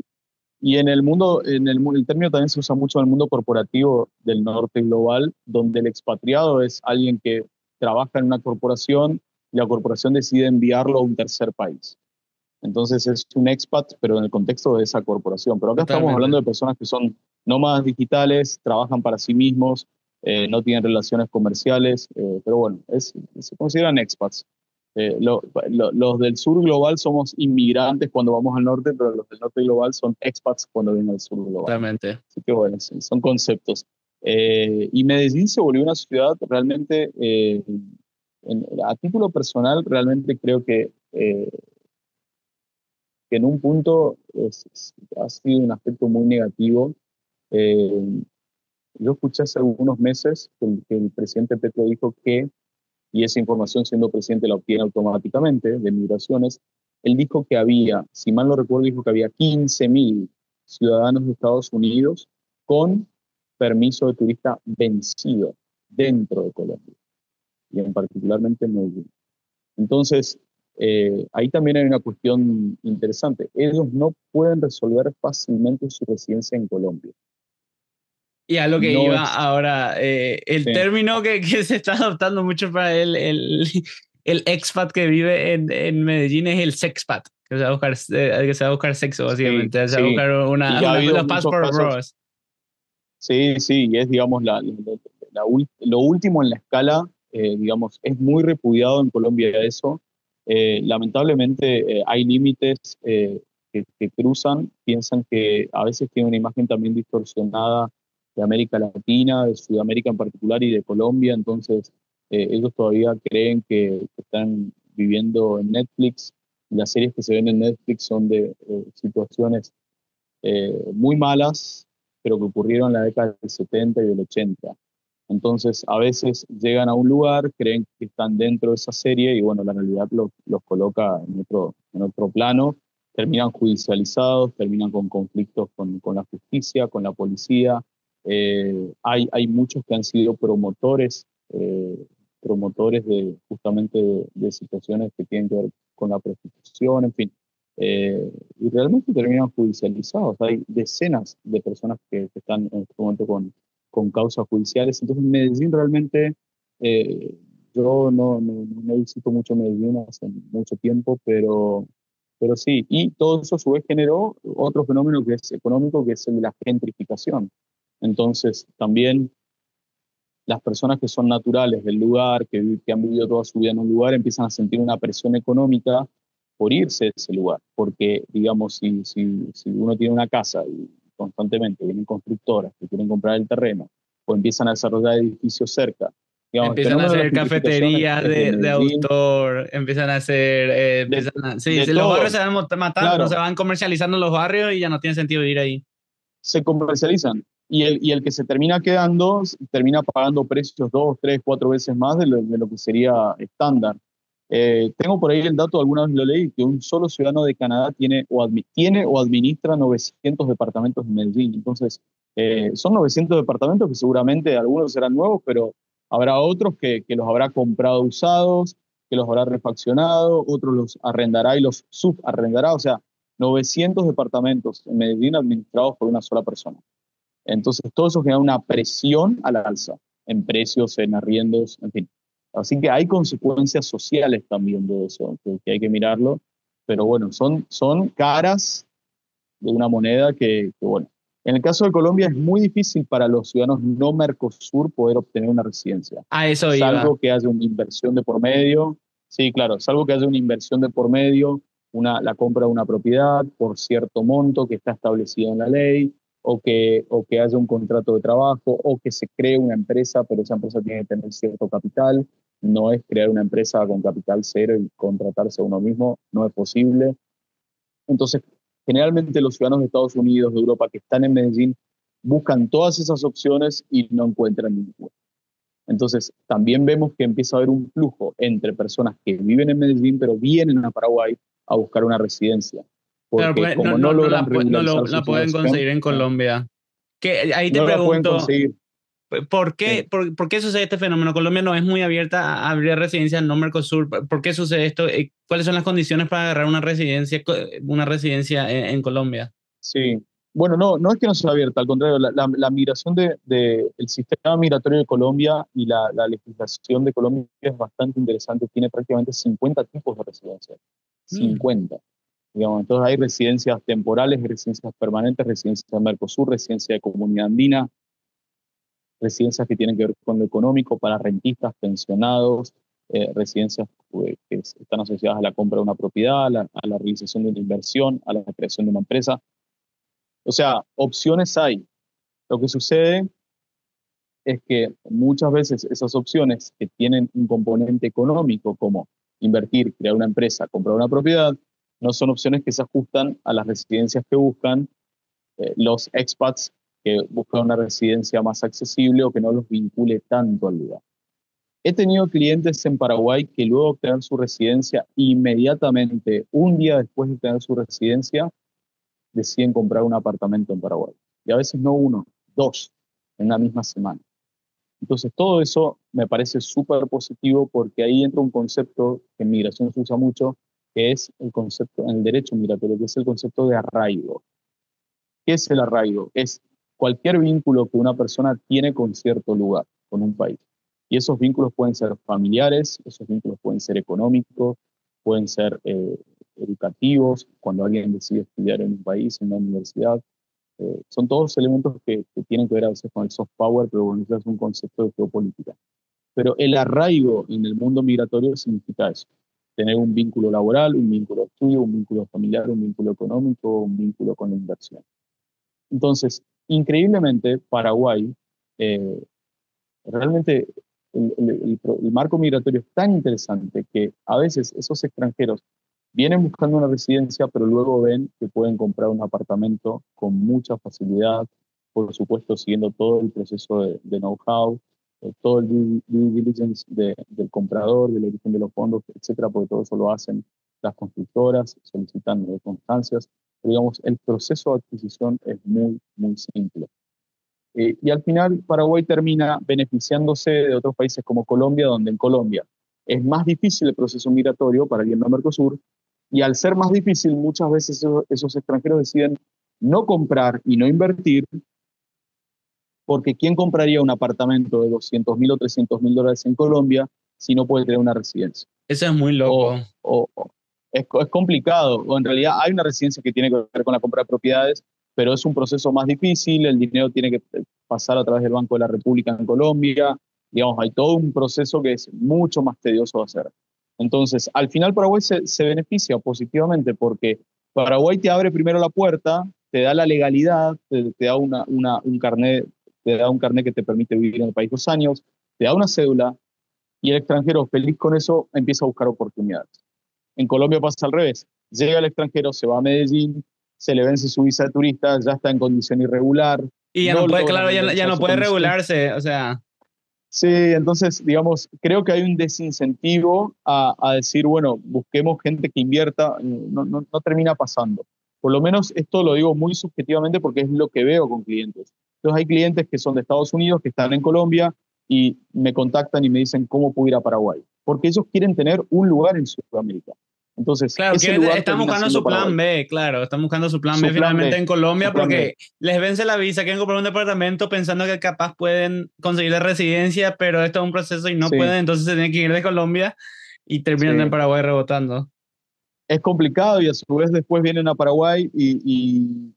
B: Y en el mundo, el término también se usa mucho en el mundo corporativo del norte global, donde el expatriado es alguien que trabaja en una corporación y la corporación decide enviarlo a un tercer país. Entonces es un expat, pero en el contexto de esa corporación. Pero acá estamos hablando
A: Totalmente.
B: de personas que son nómadas digitales, trabajan para sí mismos, no tienen relaciones comerciales, pero bueno, se consideran expats. Los del sur global somos inmigrantes cuando vamos al norte, pero los del norte global son expats cuando vienen al sur global.
A: Totalmente.
B: Así que bueno, sí, son conceptos. Y Medellín se volvió una ciudad realmente, a título personal, realmente creo que en un punto ha sido un aspecto muy negativo. Eh, yo escuché hace algunos meses que el presidente Petro dijo que, y esa información siendo presidente la obtiene automáticamente de migraciones, él dijo que había, si mal no recuerdo, dijo que había 15.000 ciudadanos de Estados Unidos con permiso de turista vencido dentro de Colombia, y en particularmente en Medellín. Entonces, ahí también hay una cuestión interesante. Ellos no pueden resolver fácilmente su residencia en Colombia.
A: Y a lo que
B: No
A: iba
B: es,
A: ahora, el
B: sí,
A: término que se está adoptando mucho para el expat que vive en Medellín es el sexpat, que se va a buscar sexo,
B: sí,
A: básicamente, se va a
B: sí.
A: buscar
B: Y ha habido
A: los
B: muchos
A: passport
B: casos.
A: bros.
B: Sí, sí, y es, digamos, lo último en la escala, digamos, es muy repudiado en Colombia eso. Lamentablemente hay límites que cruzan, piensan que a veces tienen una imagen también distorsionada de América Latina, de Sudamérica en particular y de Colombia, entonces ellos todavía creen que están viviendo en Netflix. Las series que se ven en Netflix son de situaciones muy malas, pero que ocurrieron en la década del 70 y del 80. Entonces, a veces llegan a un lugar, creen que están dentro de esa serie y bueno, la realidad los coloca en otro plano, terminan judicializados, terminan con conflictos con la justicia, con la policía. Hay muchos que han sido promotores de justamente de situaciones que tienen que ver con la prostitución, en fin. Y realmente terminan judicializados. Hay decenas de personas que están en este momento con causas judiciales. Entonces, Medellín realmente, yo no visito mucho Medellín hace mucho tiempo, pero sí. Y todo eso a su vez generó otro fenómeno que es económico, que es el de la gentrificación. Entonces, también las personas que son naturales del lugar, que han vivido toda su vida en un lugar, empiezan a sentir una presión económica por irse de ese lugar. Porque, digamos, si uno tiene una casa y constantemente vienen constructoras que quieren comprar el terreno o empiezan a desarrollar edificios cerca, digamos, el
A: Empiezan a
B: fenómeno de la
A: hacer
B: gentrificación
A: cafeterías
B: es de
A: de
B: Medellín,
A: autor, empiezan a hacer,
B: de,
A: sí,
B: de
A: sí, los barrios
B: todo,
A: se van matando, se
B: claro.
A: van comercializando los barrios y ya no tiene sentido vivir ahí.
B: Se comercializan. Y el que se termina quedando, termina pagando precios 2, 3, 4 veces más de lo que sería estándar. Tengo por ahí el dato, alguna vez lo leí, que un solo ciudadano de Canadá tiene o administra 900 departamentos en Medellín. Entonces, son 900 departamentos que seguramente algunos serán nuevos, pero habrá otros que los habrá comprado usados, que los habrá refaccionado, otros los arrendará y los subarrendará. O sea, 900 departamentos en Medellín administrados por una sola persona. Entonces, todo eso genera una presión a la alza en precios, en arriendos, en fin. Así que hay consecuencias sociales también de eso, que hay que mirarlo. Pero bueno, son caras de una moneda bueno. En el caso de Colombia es muy difícil para los ciudadanos no Mercosur poder obtener una residencia,
A: A eso iba.
B: salvo que haya una inversión de por medio. Sí, claro, salvo que haya una inversión de por medio, la compra de una propiedad por cierto monto que está establecido en la ley, o que haya un contrato de trabajo, o que se cree una empresa, pero esa empresa tiene que tener cierto capital. No es crear una empresa con capital cero y contratarse a uno mismo, no es posible. Entonces, generalmente los ciudadanos de Estados Unidos, de Europa, que están en Medellín, buscan todas esas opciones y no encuentran ninguna. Entonces, también vemos que empieza a haber un flujo entre personas que viven en Medellín, pero vienen a Paraguay a buscar una residencia,
A: Claro,
B: porque
A: porque
B: como no logran
A: no
B: regularizar su
A: la pueden
B: situación,
A: conseguir en Colombia. Que ahí te
B: no la pueden
A: pregunto,
B: conseguir. Sí.
A: por qué sucede este fenómeno? Colombia no es muy abierta a abrir residencias no Mercosur. ¿Por qué sucede esto? ¿Cuáles son las condiciones para agarrar una residencia en Colombia?
B: Sí, bueno, no es que no sea abierta, al contrario, la migración el sistema migratorio de Colombia y la legislación de Colombia es bastante interesante, tiene prácticamente 50 tipos de residencias,
A: Mm.
B: 50. Digamos, entonces hay residencias temporales, residencias permanentes, residencias de Mercosur, residencia de Comunidad Andina, residencias que tienen que ver con lo económico para rentistas, pensionados. residencias que están asociadas a la compra de una propiedad, a la realización de una inversión, a la creación de una empresa. O sea, opciones hay. Lo que sucede es que muchas veces esas opciones que tienen un componente económico, como invertir, crear una empresa, comprar una propiedad, no son opciones que se ajustan a las residencias que buscan los expats que buscan una residencia más accesible o que no los vincule tanto al lugar. He tenido clientes en Paraguay que luego de obtener su residencia, inmediatamente, un día después de tener su residencia, deciden comprar un apartamento en Paraguay. Y a veces no uno, dos, en la misma semana. Entonces, todo eso me parece súper positivo porque ahí entra un concepto que en migración se usa mucho, que es el concepto, en el derecho migratorio, que es el concepto de arraigo. ¿Qué es el arraigo? Es cualquier vínculo que una persona tiene con cierto lugar, con un país. Y esos vínculos pueden ser familiares, esos vínculos pueden ser económicos, pueden ser educativos, cuando alguien decide estudiar en un país, en una universidad. Son todos elementos que tienen que ver a veces con el soft power, pero bueno, eso es un concepto de geopolítica. Pero el arraigo en el mundo migratorio significa eso: tener un vínculo laboral, un vínculo de estudio, un vínculo familiar, un vínculo económico, un vínculo con la inversión. Entonces, increíblemente, Paraguay, eh, realmente el marco migratorio es tan interesante que a veces esos extranjeros vienen buscando una residencia, pero luego ven que pueden comprar un apartamento con mucha facilidad, por supuesto siguiendo todo el proceso de know-how, todo el due diligence del comprador, del origen de los fondos, etcétera, porque todo eso lo hacen las constructoras, solicitan constancias. Pero, digamos, el proceso de adquisición es muy, muy simple. Y al final Paraguay termina beneficiándose de otros países como Colombia, donde en Colombia es más difícil el proceso migratorio para alguien no Mercosur, y al ser más difícil, muchas veces esos extranjeros deciden no comprar y no invertir, porque ¿quién compraría un apartamento de 200.000 o 300.000 dólares en Colombia si no puede tener una residencia?
A: Eso es muy
B: O,
A: loco.
B: es complicado, o en realidad hay una residencia que tiene que ver con la compra de propiedades, pero es un proceso más difícil, el dinero tiene que pasar a través del Banco de la República en Colombia, digamos, hay todo un proceso que es mucho más tedioso de hacer. Entonces, al final Paraguay se beneficia positivamente porque Paraguay te abre primero la puerta, te da la legalidad, te da un carnet, te da un carnet que te permite vivir en el país 2 años, te da una cédula, y el extranjero feliz con eso empieza a buscar oportunidades. En Colombia pasa al revés. Llega el extranjero, se va a Medellín, se le vence su visa de turista, ya está en condición irregular,
A: Y ya no
B: no
A: puede,
B: logra
A: claro, ya
B: regularizar
A: no
B: su
A: puede
B: condición.
A: regularse, o sea,
B: Sí, entonces, digamos, creo que hay un desincentivo a decir, bueno, busquemos gente que invierta, no termina pasando. Por lo menos esto lo digo muy subjetivamente porque es lo que veo con clientes. Entonces hay clientes que son de Estados Unidos, que están en Colombia y me contactan y me dicen cómo puedo ir a Paraguay, porque ellos quieren tener un lugar en Sudamérica. Entonces,
A: claro,
B: ese lugar
A: están
B: termina
A: buscando
B: siendo
A: su plan
B: Paraguay.
A: B, claro, están buscando su plan B
B: Su plan
A: finalmente
B: B,
A: en
B: su
A: Colombia
B: plan B.
A: porque les vence la visa, quieren comprar un departamento pensando que capaz pueden conseguir la residencia, pero esto es un proceso y no pueden,
B: Sí,
A: entonces se tienen que ir de Colombia y terminan en
B: sí.
A: Paraguay rebotando.
B: Es complicado y a su vez después vienen a Paraguay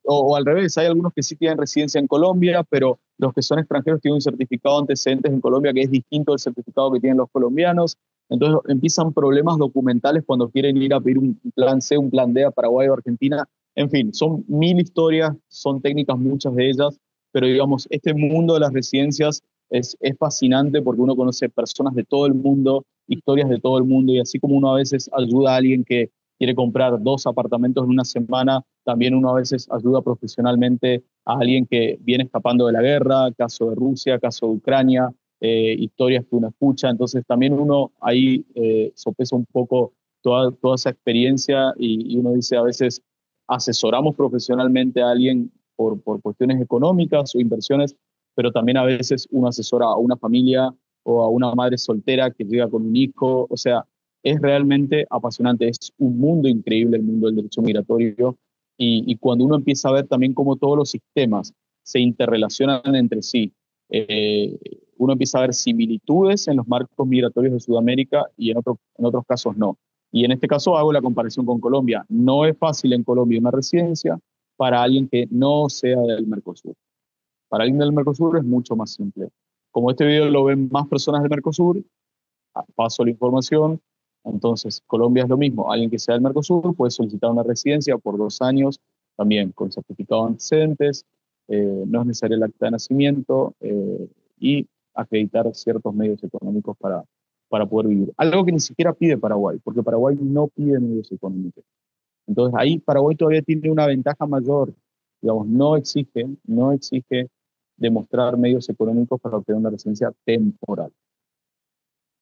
B: o al revés, hay algunos que sí tienen residencia en Colombia, pero los que son extranjeros tienen un certificado de antecedentes en Colombia que es distinto al certificado que tienen los colombianos. Entonces empiezan problemas documentales cuando quieren ir a pedir un plan C, un plan D a Paraguay o Argentina. En fin, son mil historias, son técnicas muchas de ellas, pero digamos, este mundo de las residencias es fascinante porque uno conoce personas de todo el mundo, historias de todo el mundo, y así como uno a veces ayuda a alguien que quiere comprar 2 apartamentos en una semana, también uno a veces ayuda profesionalmente a alguien que viene escapando de la guerra, caso de Rusia, caso de Ucrania, historias que uno escucha. Entonces también uno ahí sopesa un poco toda esa experiencia y uno dice a veces asesoramos profesionalmente a alguien por cuestiones económicas o inversiones, pero también a veces uno asesora a una familia o a una madre soltera que llega con un hijo. O sea, es realmente apasionante, es un mundo increíble el mundo del derecho migratorio y cuando uno empieza a ver también cómo todos los sistemas se interrelacionan entre sí, eh, uno empieza a ver similitudes en los marcos migratorios de Sudamérica y en otros casos no. Y en este caso hago la comparación con Colombia. No es fácil en Colombia una residencia para alguien que no sea del Mercosur. Para alguien del Mercosur es mucho más simple. Como este video lo ven más personas del Mercosur, Paso la información. Entonces, Colombia es lo mismo. Alguien que sea del Mercosur puede solicitar una residencia por 2 años, también con certificado de antecedentes, no es necesario el acta de nacimiento y acreditar ciertos medios económicos para poder vivir. Algo que ni siquiera pide Paraguay, porque Paraguay no pide medios económicos. Entonces, ahí Paraguay todavía tiene una ventaja mayor. Digamos, no exige demostrar medios económicos para obtener una residencia temporal.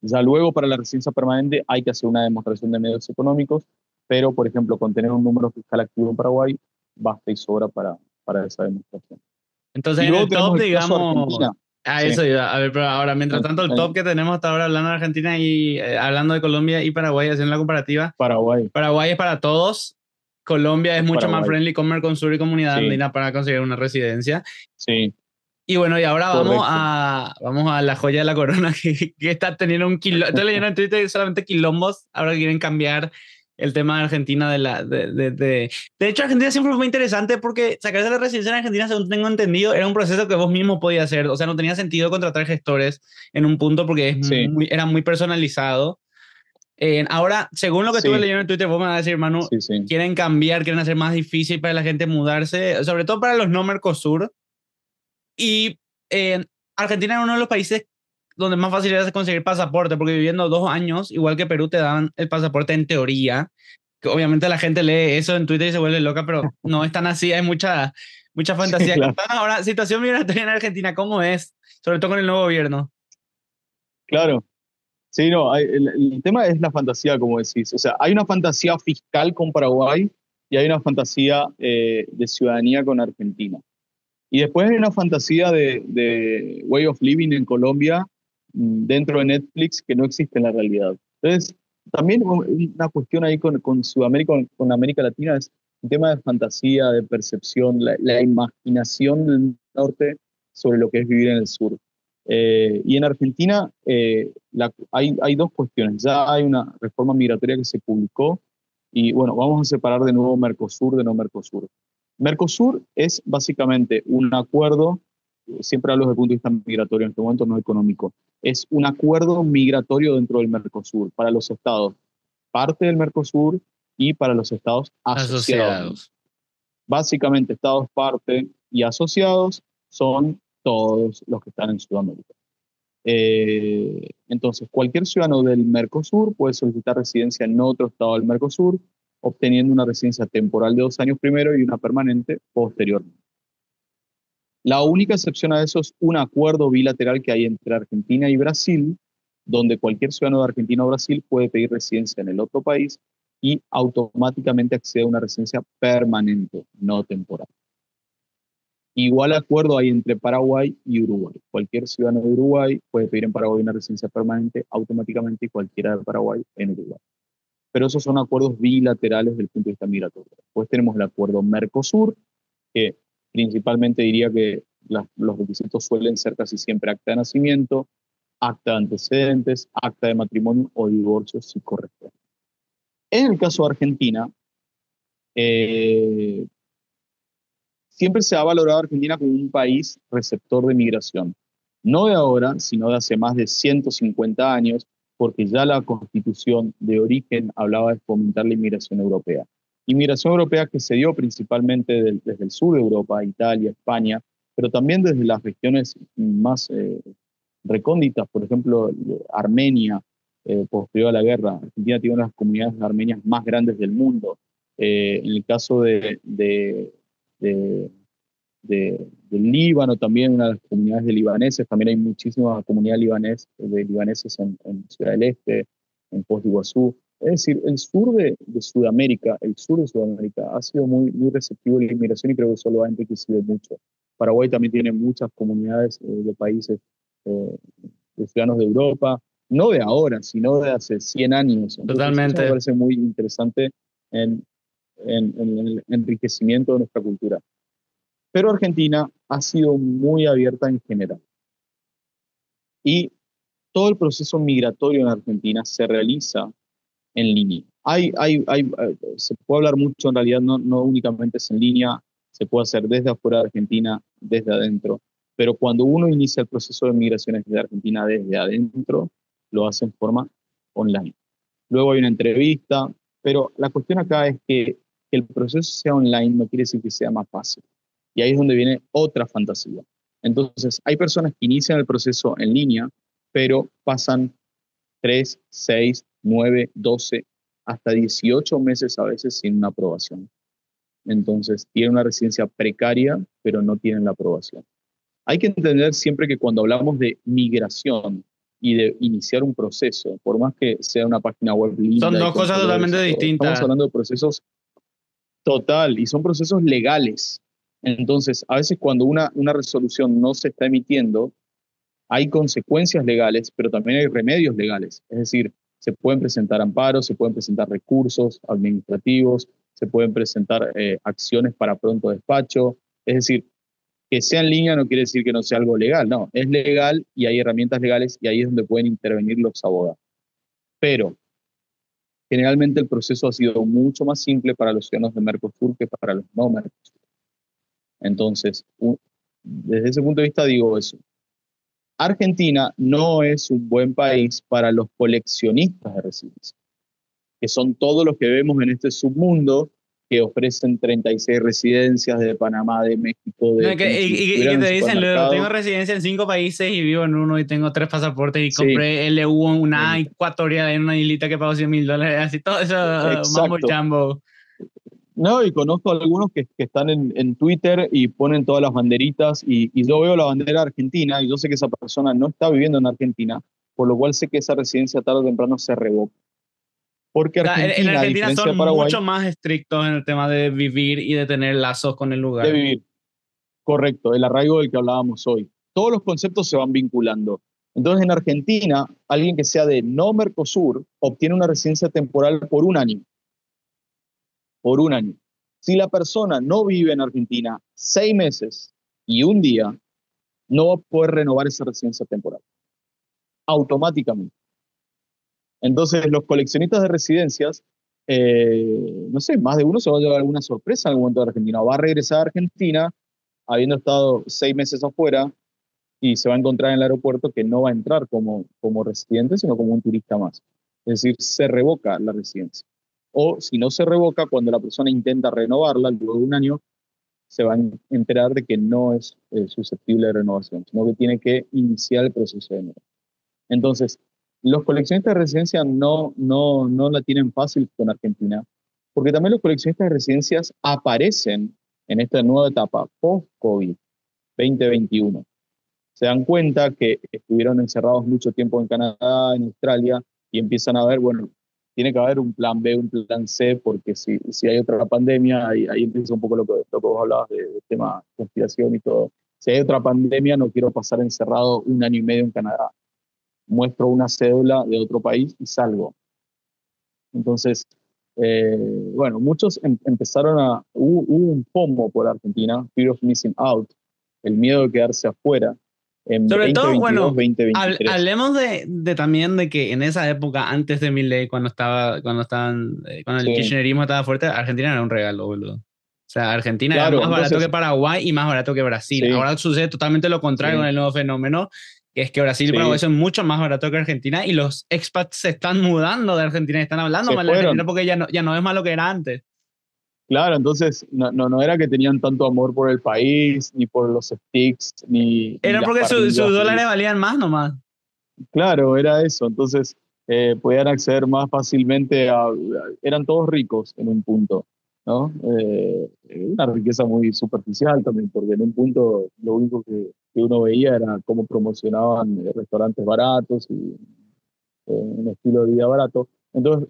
B: Ya luego para la residencia permanente hay que hacer una demostración de medios económicos, pero por ejemplo con tener un número fiscal activo en Paraguay basta y sobra para esa demostración.
A: Entonces,
B: Y
A: en
B: luego
A: el
B: tenemos
A: top,
B: el caso de
A: digamos,
B: Argentina.
A: a
B: Sí,
A: eso iba. A ver, pero ahora, mientras tanto, el top que tenemos hasta ahora hablando de Argentina y hablando de Colombia y Paraguay, haciendo la comparativa,
B: Paraguay
A: Paraguay es para todos, Colombia es
B: es
A: mucho más
B: Paraguay.
A: friendly con Mercosur y Comunidad
B: Sí,
A: Andina para conseguir una residencia.
B: sí,
A: Y bueno, y ahora
B: correcto.
A: vamos a la joya de la corona que está teniendo un quilombo. Estoy leyendo en Twitter solamente quilombos. Ahora quieren cambiar el tema de Argentina de hecho, Argentina siempre fue muy interesante porque sacarse la residencia en Argentina, según tengo entendido, era un proceso que vos mismo podías hacer. O sea, no tenía sentido contratar gestores en un punto porque
B: Sí,
A: era muy personalizado. Ahora, según lo que estuve
B: sí,
A: leyendo en Twitter, vos me vas a decir, Manu,
B: sí, sí.
A: quieren cambiar, quieren hacer más difícil para la gente mudarse, sobre todo para los no Mercosur. Y Argentina era uno de los países donde más fácil era conseguir pasaporte, porque viviendo 2 años, igual que Perú, te dan el pasaporte en teoría. Que obviamente la gente lee eso en Twitter y se vuelve loca, pero no es tan así, hay mucha
B: Sí,
A: fantasía.
B: claro.
A: Contanos ahora, situación migratoria en Argentina, ¿cómo es? Sobre todo con el nuevo gobierno.
B: Claro. Sí, no, el tema es la fantasía, como decís. O sea, hay una fantasía fiscal con Paraguay y hay una fantasía de ciudadanía con Argentina. Y después hay una fantasía de way of living en Colombia dentro de Netflix que no existe en la realidad. Entonces, también una cuestión ahí con Sudamérica, con América Latina, es un tema de fantasía, de percepción, la imaginación del norte sobre lo que es vivir en el sur. Y en Argentina hay dos cuestiones. Ya hay una reforma migratoria que se publicó y bueno, vamos a separar de nuevo Mercosur de no Mercosur. Mercosur es básicamente un acuerdo, siempre hablo desde el punto de vista migratorio, en este momento no económico, es un acuerdo migratorio dentro del Mercosur para los estados parte del Mercosur y para los estados asociados.
A: Asociados.
B: Básicamente, estados parte y asociados son todos los que están en Sudamérica. Entonces, cualquier ciudadano del Mercosur puede solicitar residencia en otro estado del Mercosur, obteniendo una residencia temporal de 2 años primero y una permanente posteriormente. La única excepción a eso es un acuerdo bilateral que hay entre Argentina y Brasil, donde cualquier ciudadano de Argentina o Brasil puede pedir residencia en el otro país y automáticamente accede a una residencia permanente, no temporal. Igual acuerdo hay entre Paraguay y Uruguay. Cualquier ciudadano de Uruguay puede pedir en Paraguay una residencia permanente automáticamente y cualquiera de Paraguay en Uruguay. Pero esos son acuerdos bilaterales desde el punto de vista migratorio. Después tenemos el acuerdo Mercosur, que principalmente diría que los requisitos suelen ser casi siempre acta de nacimiento, acta de antecedentes, acta de matrimonio o divorcio si corresponde. En el caso de Argentina, eh, siempre se ha valorado a Argentina como un país receptor de migración. No de ahora, sino de hace más de 150 años, porque ya la constitución de origen hablaba de fomentar la inmigración europea. Inmigración europea que se dio principalmente desde el sur de Europa, Italia, España, pero también desde las regiones más recónditas, por ejemplo, Armenia, posterior a la guerra. Argentina tiene una de las comunidades armenias más grandes del mundo. En el caso de, del Líbano, también una de las comunidades de libaneses, también hay muchísima comunidad de libaneses en Ciudad del Este, en Foz de Iguazú. Es decir, el sur de Sudamérica ha sido muy receptivo a la inmigración y creo que eso lo ha enriquecido mucho. Paraguay también tiene muchas comunidades de países eh, de ciudadanos de Europa, no de ahora, sino de hace 100 años. Entonces, eso me
A: Totalmente.
B: parece muy interesante en, en el enriquecimiento de nuestra cultura. Pero Argentina ha sido muy abierta en general. Y todo el proceso migratorio en Argentina se realiza en línea. Se puede hablar mucho, en realidad no únicamente es en línea, se puede hacer desde afuera de Argentina, desde adentro, pero cuando uno inicia el proceso de migraciones de Argentina desde adentro, lo hace en forma online. Luego hay una entrevista, pero la cuestión acá es que el proceso sea online no quiere decir que sea más fácil. Y ahí es donde viene otra fantasía. Entonces, hay personas que inician el proceso en línea, pero pasan 3, 6, 9, 12, hasta 18 meses a veces sin una aprobación. Entonces, tienen una residencia precaria, pero no tienen la aprobación. Hay que entender siempre que cuando hablamos de migración y de iniciar un proceso, por más que sea una página web
A: Son
B: linda y
A: dos
B: con
A: cosas
B: colores
A: totalmente
B: y todo, estamos
A: distintas.
B: hablando de procesos total y son procesos legales. Entonces, a veces cuando una resolución no se está emitiendo, hay consecuencias legales, pero también hay remedios legales. Es decir, se pueden presentar amparos, se pueden presentar recursos administrativos, se pueden presentar acciones para pronto despacho. Es decir, que sea en línea no quiere decir que no sea algo legal, no, es legal y hay herramientas legales y ahí es donde pueden intervenir los abogados. Pero generalmente el proceso ha sido mucho más simple para los ciudadanos de Mercosur que para los no Mercosur. Entonces, desde ese punto de vista digo eso. Argentina no es un buen país para los coleccionistas de residencias, que son todos los que vemos en este submundo que ofrecen 36 residencias de Panamá, de México,
A: No,
B: como si
A: y
B: estuvieran
A: que
B: en
A: te
B: un
A: dicen luego, tengo
B: supermercado.
A: residencia en 5 países y vivo en uno y tengo 3 pasaportes y
B: Sí,
A: compré LU en una ecuatorial en una islita que pago $100.000, así todo eso, mambo
B: exacto.
A: jumbo.
B: No, y conozco algunos que están en Twitter y ponen todas las banderitas y yo veo la bandera argentina y yo sé que esa persona no está viviendo en Argentina, por lo cual sé que esa residencia tarde o temprano se revoca. Porque
A: Sea, en
B: Argentina, a
A: Argentina
B: diferencia de
A: son
B: Paraguay,
A: mucho más estrictos en el tema de vivir y de tener lazos con el
B: de
A: lugar.
B: vivir, correcto, el arraigo del que hablábamos hoy. Todos los conceptos se van vinculando. Entonces, en Argentina, alguien que sea de no Mercosur obtiene una residencia temporal por un año. Por un año. Si la persona no vive en Argentina 6 meses y un día, no va a poder renovar esa residencia temporal automáticamente. Entonces, los coleccionistas de residencias, no sé, más de uno se va a llevar alguna sorpresa en algún momento de Argentina. Va a regresar a Argentina habiendo estado 6 meses afuera y se va a encontrar en el aeropuerto que no va a entrar como residente, sino como un turista más. Es decir, se revoca la residencia. O si no se revoca, cuando la persona intenta renovarla luego de un año, se va a enterar de que no es susceptible de renovación, sino que tiene que iniciar el proceso de nuevo. Entonces, los coleccionistas de residencia no la tienen fácil con Argentina, porque también los coleccionistas de residencias aparecen en esta nueva etapa post-COVID 2021. Se dan cuenta que estuvieron encerrados mucho tiempo en Canadá, en Australia, y empiezan a ver, bueno, tiene que haber un plan B, un plan C, porque si hay otra pandemia, ahí empieza un poco lo que vos hablabas de tema conspiración y todo. Si hay otra pandemia, no quiero pasar encerrado un año y medio en Canadá. Muestro una cédula de otro país y salgo. Entonces, bueno, muchos empezaron hubo un FOMO por Argentina, Fear of Missing Out, el miedo de quedarse afuera en
A: Sobre todo,
B: 2022,
A: bueno,
B: 2023.
A: hablemos de también de que en esa época, antes de Milei, cuando el
B: Sí,
A: kirchnerismo estaba fuerte, Argentina era un regalo, boludo. O sea, Argentina era
B: claro,
A: más barato que
B: entonces,
A: Paraguay y más barato que Brasil.
B: sí,
A: Ahora sucede totalmente lo contrario con
B: sí,
A: el nuevo fenómeno, que es que Brasil y Paraguay
B: sí,
A: son mucho más baratos que Argentina y los expats se están mudando de Argentina y están hablando
B: se
A: mal de Argentina
B: fueron.
A: porque ya no es más lo que era antes.
B: Claro, entonces no era que tenían tanto amor por el país, ni por los sticks, ni
A: Era
B: las
A: porque sus
B: parrillas,
A: dólares valían más nomás.
B: claro, era eso. Entonces, podían acceder más fácilmente eran todos ricos en un punto, ¿no? Una riqueza muy superficial también, porque en un punto lo único que uno veía era cómo promocionaban restaurantes baratos y un estilo de vida barato. Entonces,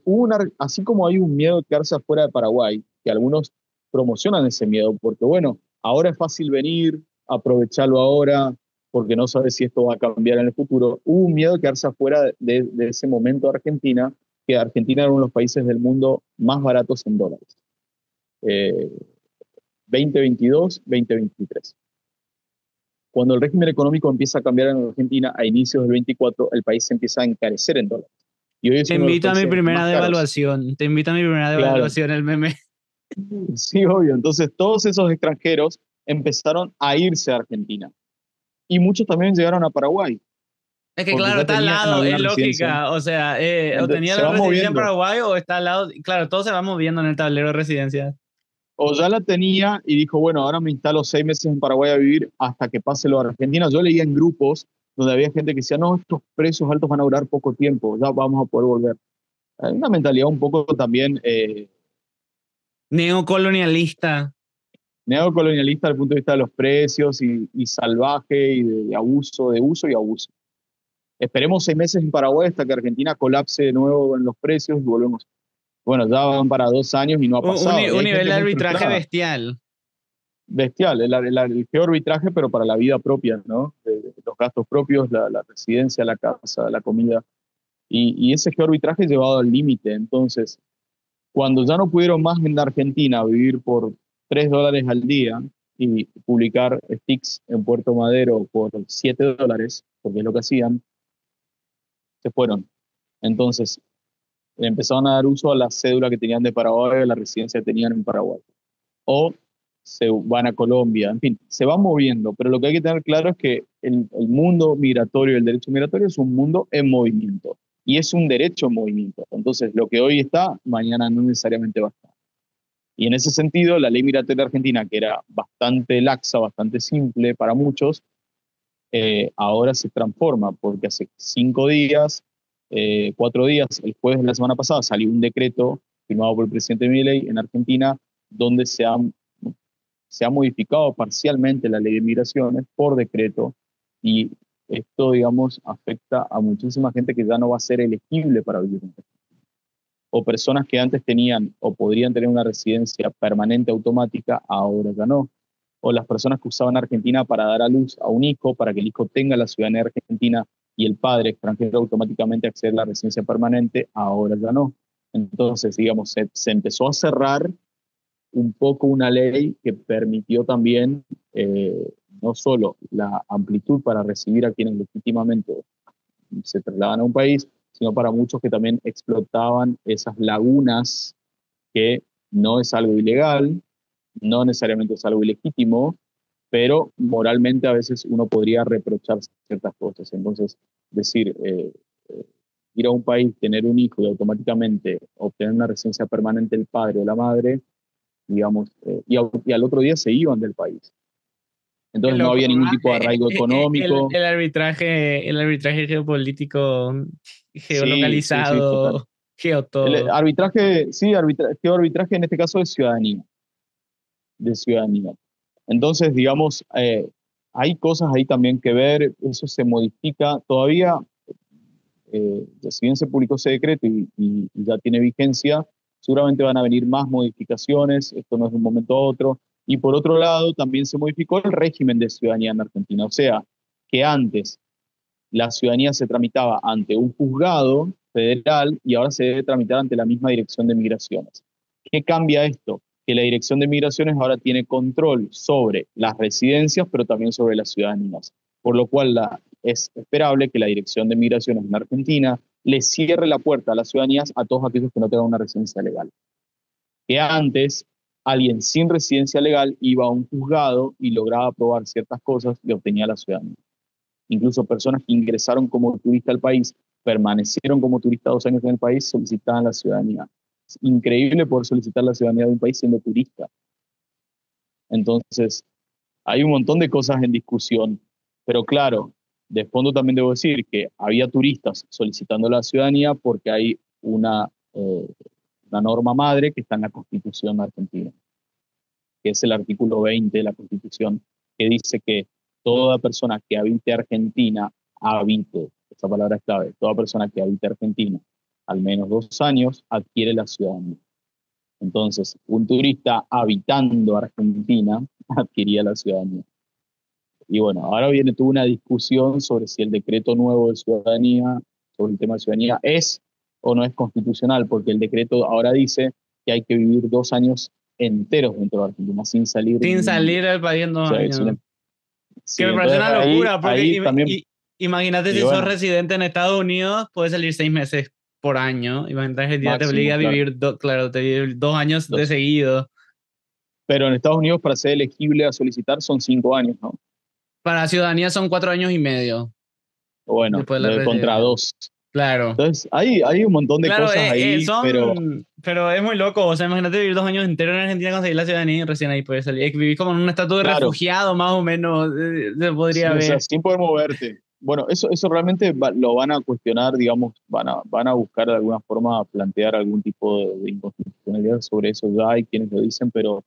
B: así como hay un miedo de quedarse afuera de Paraguay, que algunos promocionan ese miedo, porque bueno, ahora es fácil venir, aprovecharlo ahora, porque no sabes si esto va a cambiar en el futuro. Hubo un miedo de quedarse afuera de ese momento de Argentina, que Argentina era uno de los países del mundo más baratos en dólares. Eh, 2022, 2023. Cuando el régimen económico empieza a cambiar en Argentina a inicios del 24, el país se empieza a encarecer en dólares. Y hoy es
A: Te
B: uno de los
A: invito a mi
B: países
A: primera
B: más caros.
A: devaluación. Te invito a mi primera
B: Claro,
A: devaluación, el meme.
B: sí, obvio. Entonces, todos esos extranjeros empezaron a irse a Argentina. Y muchos también llegaron a Paraguay.
A: Es que
B: porque
A: claro,
B: ya
A: está al
B: tenían
A: lado, es
B: alguna residencia.
A: lógica. O sea, o
B: Entonces,
A: tenía
B: se
A: la
B: va
A: residencia en
B: moviendo.
A: Paraguay o está al lado. Claro, todo se va moviendo en el tablero de residencia.
B: O ya la tenía y dijo, bueno, ahora me instalo 6 meses en Paraguay a vivir hasta que pase lo de Argentina. Yo leía en grupos donde había gente que decía, no, estos precios altos van a durar poco tiempo, ya vamos a poder volver. Hay una mentalidad un poco también
A: Neocolonialista.
B: neocolonialista desde el punto de vista de los precios y salvaje y de abuso, de uso y abuso. Esperemos 6 meses en Paraguay hasta que Argentina colapse de nuevo en los precios y volvemos. Bueno, ya van para 2 años y no ha pasado. Y
A: Un
B: hay
A: nivel
B: gente
A: de
B: muy
A: arbitraje
B: frustrada.
A: bestial.
B: Bestial, el peor arbitraje, pero para la vida propia, ¿no? De los gastos propios, la residencia, la casa, la comida. Y ese arbitraje llevado al límite. Entonces, cuando ya no pudieron más en la Argentina vivir por $3 al día y publicar sticks en Puerto Madero por $7, porque es lo que hacían, se fueron. Entonces, empezaron a dar uso a la cédula que tenían de Paraguay, a la residencia que tenían en Paraguay. O se van a Colombia, en fin, se van moviendo, pero lo que hay que tener claro es que el mundo migratorio, el derecho migratorio es un mundo en movimiento y es un derecho en movimiento. Entonces, lo que hoy está, mañana no necesariamente va a estar. Y en ese sentido, la ley migratoria argentina, que era bastante laxa, bastante simple para muchos, ahora se transforma, porque hace 5 días, 4 días, el jueves de la semana pasada, salió un decreto firmado por el presidente Milei en Argentina, donde se ha modificado parcialmente la ley de migraciones por decreto y esto, digamos, afecta a muchísima gente que ya no va a ser elegible para vivir en Argentina. O personas que antes tenían o podrían tener una residencia permanente automática, ahora ya no. O las personas que usaban Argentina para dar a luz a un hijo, para que el hijo tenga la ciudadanía argentina y el padre extranjero automáticamente accede a la residencia permanente, ahora ya no. Entonces, digamos, se empezó a cerrar un poco una ley que permitió también no solo la amplitud para recibir a quienes legítimamente se trasladan a un país, sino para muchos que también explotaban esas lagunas que no es algo ilegal, no necesariamente es algo ilegítimo, pero moralmente a veces uno podría reprochar ciertas cosas. Entonces, decir, ir a un país, tener un hijo y automáticamente obtener una residencia permanente el padre o la madre, digamos, y al otro día se iban del país.
A: Qué
B: Entonces no
A: loco,
B: había ningún
A: ¿verdad?
B: tipo de arraigo económico.
A: El arbitraje geopolítico,
B: Sí, sí, sí, total.
A: geolocalizado, geo
B: El
A: todo.
B: arbitraje, sí, arbitraje en este caso de ciudadanía. Entonces, digamos, hay cosas ahí también que ver, eso se modifica todavía, si bien se publicó ese decreto y ya tiene vigencia, seguramente van a venir más modificaciones, esto no es de un momento a otro. Y por otro lado, también se modificó el régimen de ciudadanía en Argentina, o sea, que antes la ciudadanía se tramitaba ante un juzgado federal y ahora se debe tramitar ante la misma Dirección de Migraciones. ¿Qué cambia esto? Que la Dirección de Migraciones ahora tiene control sobre las residencias, pero también sobre las ciudadanías, por lo cual es esperable que la Dirección de Migraciones en Argentina le cierre la puerta a las ciudadanías a todos aquellos que no tengan una residencia legal. Que antes alguien sin residencia legal iba a un juzgado y lograba probar ciertas cosas y obtenía la ciudadanía. Incluso personas que ingresaron como turista al país, permanecieron como turista 2 años en el país, solicitaban la ciudadanía. Es increíble poder solicitar la ciudadanía de un país siendo turista. Entonces, hay un montón de cosas en discusión, pero claro, de fondo también debo decir que había turistas solicitando la ciudadanía porque hay una norma madre que está en la Constitución argentina, que es el artículo 20 de la Constitución, que dice que toda persona que habite Argentina, habite, esa palabra es clave, toda persona que habite Argentina al menos 2 años adquiere la ciudadanía. Entonces, un turista habitando Argentina adquiría la ciudadanía. Y bueno, ahora viene toda una discusión sobre si el decreto nuevo de ciudadanía, sobre el tema de ciudadanía, es o no es constitucional, porque el decreto ahora dice que hay que vivir 2 años enteros dentro de Argentina, sin salir
A: Sin
B: ni un día.
A: salir del país en
B: O
A: dos
B: sea,
A: años. Que
B: sí,
A: me parece
B: entonces
A: una
B: ahí,
A: locura, porque
B: ahí también,
A: imagínate
B: y
A: si sos
B: bueno,
A: residente en Estados Unidos, puedes salir 6 meses por año. Imagínate, Argentina te
B: máximo,
A: obliga a
B: claro.
A: vivir, claro, te vivir 2 años de
B: Dos.
A: seguido.
B: Pero en Estados Unidos para ser elegible a solicitar son 5 años, ¿no?
A: Para ciudadanía son 4 años y medio.
B: Bueno,
A: después de la
B: contra
A: residencia.
B: dos.
A: Claro.
B: Entonces, hay un montón de
A: Claro,
B: cosas ahí, pero
A: pero es muy loco, o sea, imagínate vivir 2 años enteros en Argentina, conseguir la ciudadanía y recién ahí puedes salir. Es que vivir como en un estatus de
B: claro,
A: refugiado, más o menos, se podría
B: sí, o sea,
A: ver.
B: sin poder moverte. Bueno, eso realmente lo van a cuestionar, digamos, van a buscar de alguna forma plantear algún tipo de inconstitucionalidad sobre eso. Ya hay quienes lo dicen, pero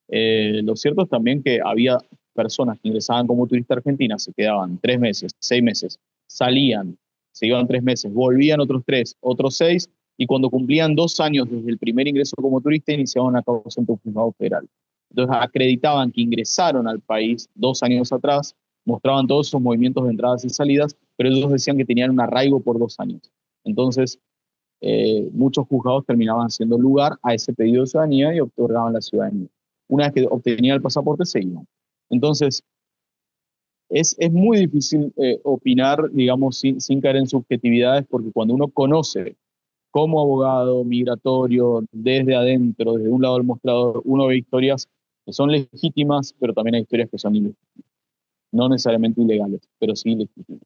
B: lo cierto es también que había personas que ingresaban como turista argentina, se quedaban 3 meses, 6 meses, salían, se iban 3 meses, volvían otros 3, otros 6, y cuando cumplían 2 años desde el primer ingreso como turista, iniciaban una causa ante un juzgado federal. Entonces acreditaban que ingresaron al país 2 años atrás, mostraban todos esos movimientos de entradas y salidas, pero ellos decían que tenían un arraigo por 2 años. Entonces, muchos juzgados terminaban haciendo lugar a ese pedido de ciudadanía y otorgaban la ciudadanía. Una vez que obtenía el pasaporte, se iban. Entonces, es muy difícil opinar, digamos, sin caer en subjetividades, porque cuando uno conoce como abogado migratorio, desde adentro, desde un lado del mostrador, uno ve historias que son legítimas, pero también hay historias que son ilegítimas. No necesariamente ilegales, pero sí ilegítimas.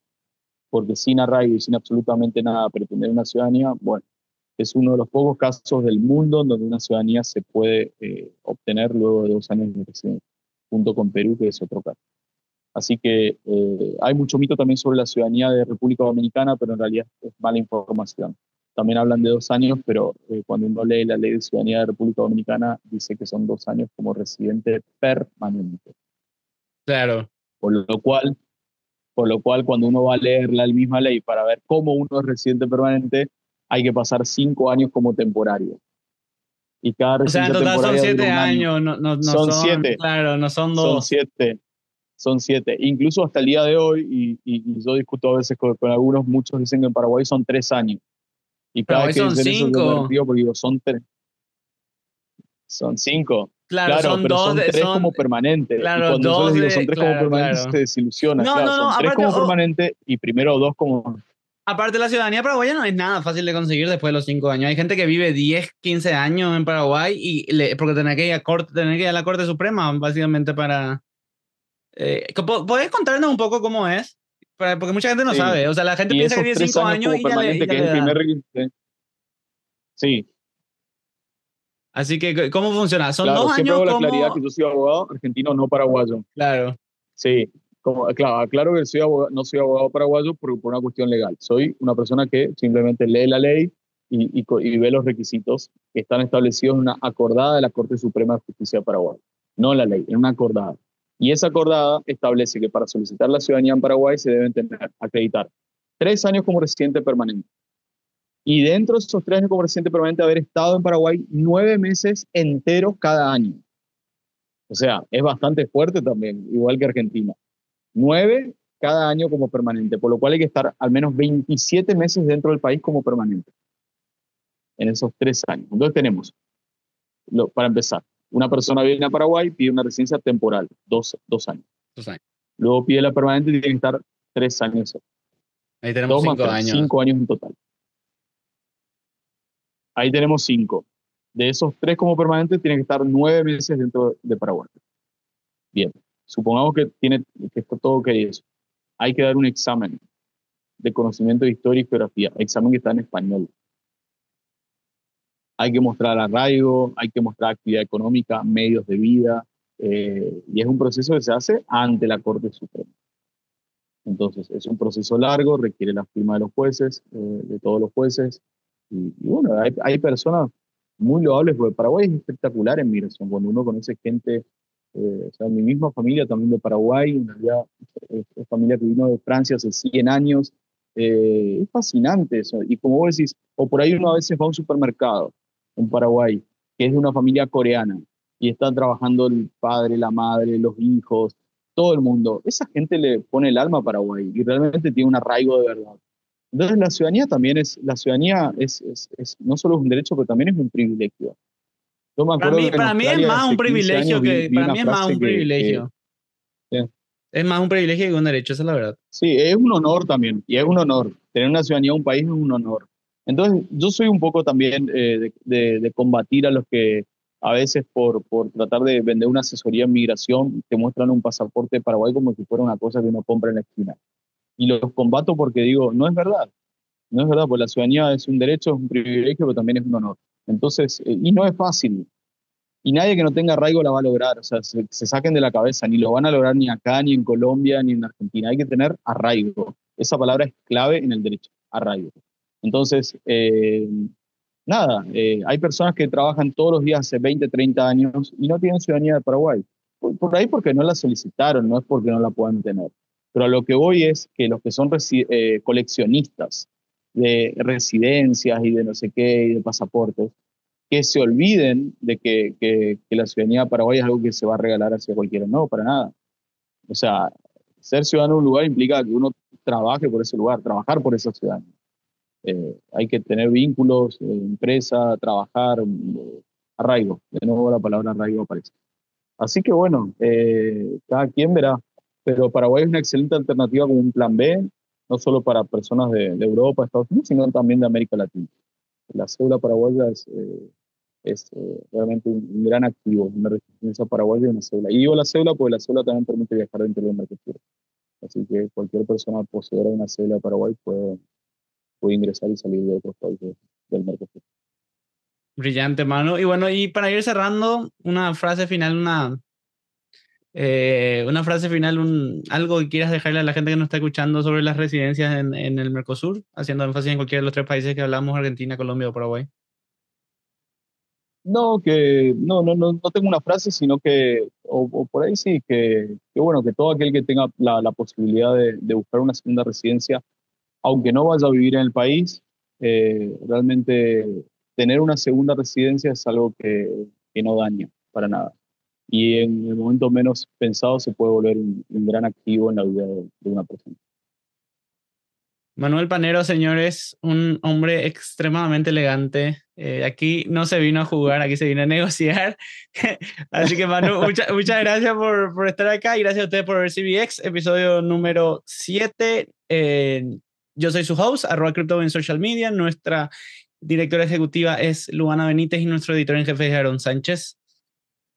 B: Porque sin arraigo y sin absolutamente nada pretender una ciudadanía, bueno, es uno de los pocos casos del mundo en donde una ciudadanía se puede obtener luego de 2 años de residencia, junto con Perú, que es otro caso. Así que hay mucho mito también sobre la ciudadanía de República Dominicana, pero en realidad es mala información. También hablan de 2 años, pero cuando uno lee la ley de ciudadanía de República Dominicana, dice que son 2 años como residente permanente.
A: Claro.
B: Por lo cual, cuando uno va a leer la misma ley para ver cómo uno es residente permanente, hay que pasar 5 años como temporario. Y cada
A: O sea, en
B: residencia
A: total son
B: temporaria dura
A: siete
B: un año.
A: años, no
B: Son
A: son,
B: 7,
A: claro, no son
B: son
A: 2.
B: 7, son 7. Incluso hasta el día de hoy, y yo discuto a veces con algunos, muchos dicen que en Paraguay son 3 años. Y
A: Pero
B: cada vez
A: hoy
B: que
A: son
B: dicen eso yo me
A: 5.
B: río porque digo, son 3, son 5.
A: Claro,
B: Claro,
A: son
B: pero
A: dos
B: son
A: de,
B: 3
A: son,
B: como permanente. Y
A: claro,
B: cuando yo les
A: dos
B: digo son
A: de,
B: 3 como
A: claro,
B: permanente, se
A: claro.
B: desilusiona.
A: No,
B: Claro,
A: no, no,
B: son 3
A: aparte,
B: como permanente y primero 2 como...
A: aparte la ciudadanía paraguaya no es nada fácil de conseguir después de los 5 años. Hay gente que vive 10, 15 años en Paraguay porque tener que ir a corte, tener que ir a la Corte Suprema, básicamente para... ¿Podés contarnos un poco cómo es? Porque mucha gente no
B: Sí.
A: sabe. O sea, la gente
B: Y
A: piensa que
B: esos
A: vive
B: tres
A: 5
B: años
A: años
B: como
A: y
B: permanente,
A: ya
B: que es
A: le
B: el primer
A: da.
B: requisito. Sí,
A: Así que, ¿cómo funciona? Son
B: claro,
A: dos
B: siempre
A: años
B: hago la claridad que
A: como...
B: yo soy abogado argentino, no paraguayo.
A: Claro.
B: Sí, claro, aclaro que no soy abogado paraguayo por una cuestión legal. Soy una persona que simplemente lee la ley y ve los requisitos que están establecidos en una acordada de la Corte Suprema de Justicia de Paraguay. No la ley, en una acordada. Y esa acordada establece que para solicitar la ciudadanía en Paraguay se deben acreditar 3 años como residente permanente. Y dentro de esos 3 años como residente permanente haber estado en Paraguay 9 meses enteros cada año. O sea, es bastante fuerte también, igual que Argentina. 9 cada año como permanente, por lo cual hay que estar al menos 27 meses dentro del país como permanente en esos 3 años. Entonces tenemos, para empezar, una persona viene a Paraguay, pide una residencia temporal, 2 años.
A: 2 años.
B: Luego pide la permanente y tiene que estar 3 años.
A: Ahí tenemos
B: Dos más
A: cinco
B: tres,
A: años.
B: 5 años en total. Ahí tenemos 5. De esos 3 como permanente, tiene que estar 9 meses dentro de Paraguay. Bien, supongamos que está todo ok eso. Hay que dar un examen de conocimiento de historia y geografía, examen que está en español. Hay que mostrar arraigo, hay que mostrar actividad económica, medios de vida, y es un proceso que se hace ante la Corte Suprema. Entonces, es un proceso largo, requiere la firma de los jueces, de todos los jueces, y bueno, hay personas muy loables, porque Paraguay es espectacular en migración, cuando uno conoce gente, o sea, mi misma familia también de Paraguay, en realidad es familia que vino de Francia hace 100 años, es fascinante eso, y como vos decís, o por ahí uno a veces va a un supermercado en Paraguay, que es de una familia coreana, y están trabajando el padre, la madre, los hijos, todo el mundo. Esa gente le pone el alma a Paraguay y realmente tiene un arraigo de verdad. Entonces la ciudadanía no solo es un derecho, pero también es un privilegio. Yo me
A: Para
B: acuerdo
A: mí,
B: que en
A: para mí es
B: Australia
A: más un
B: hace 15
A: privilegio
B: años vi,
A: que,
B: vi
A: para
B: una
A: mí es más
B: frase
A: un privilegio.
B: eh,
A: Es más un privilegio que un derecho, esa es la verdad.
B: sí, es un honor también, y es un honor. Tener una ciudadanía de un país es un honor. Entonces, yo soy un poco también de combatir a los que a veces por tratar de vender una asesoría en migración te muestran un pasaporte de Paraguay como si fuera una cosa que uno compra en la esquina. Y los combato porque digo, no es verdad, no es verdad, porque la ciudadanía es un derecho, es un privilegio, pero también es un honor. Entonces, y no es fácil, y nadie que no tenga arraigo la va a lograr, o sea, se saquen de la cabeza, ni lo van a lograr ni acá, ni en Colombia, ni en Argentina, hay que tener arraigo. Esa palabra es clave en el derecho, arraigo. Entonces, nada, hay personas que trabajan todos los días hace 20, 30 años y no tienen ciudadanía de Paraguay. Por ahí porque no la solicitaron, no es porque no la puedan tener. Pero a lo que voy es que los que son coleccionistas de residencias y de no sé qué y de pasaportes, que se olviden de que la ciudadanía de Paraguay es algo que se va a regalar hacia cualquiera. No, para nada. O sea, ser ciudadano de un lugar implica que uno trabaje por ese lugar, trabajar por esa ciudad. Hay que tener vínculos, empresa, trabajar, arraigo. De nuevo la palabra arraigo aparece. Así que bueno, cada quien verá. Pero Paraguay es una excelente alternativa como un plan B, no solo para personas de Europa, Estados Unidos, sino también de América Latina. La cédula paraguaya es realmente un gran activo, una residencia paraguaya y una cédula. Y digo la cédula porque la cédula también permite viajar dentro del Mercosur. Así que cualquier persona poseedora de una cédula de Paraguay puede ingresar y salir de otros países del Mercosur.
A: Brillante, mano. Y bueno, y para ir cerrando, una frase final, una frase final, algo que quieras dejarle a la gente que nos está escuchando sobre las residencias en el Mercosur, haciendo énfasis en cualquiera de los tres países que hablamos, Argentina, Colombia o Paraguay.
B: No, que no tengo una frase, sino que, o por ahí sí, que bueno, que todo aquel que tenga la posibilidad de buscar una segunda residencia, aunque no vaya a vivir en el país, realmente tener una segunda residencia es algo que no daña para nada. Y en el momento menos pensado se puede volver un gran activo en la vida de una persona.
A: Manuel Panero, señores, un hombre extremadamente elegante. Aquí no se vino a jugar, aquí se vino a negociar. Así que, Manu, muchas gracias por estar acá y gracias a ustedes por ver CBX, episodio número 7. Yo soy su host, @crypto en social media. Nuestra directora ejecutiva es Luana Benítez y nuestro editor en jefe es Aaron Sánchez.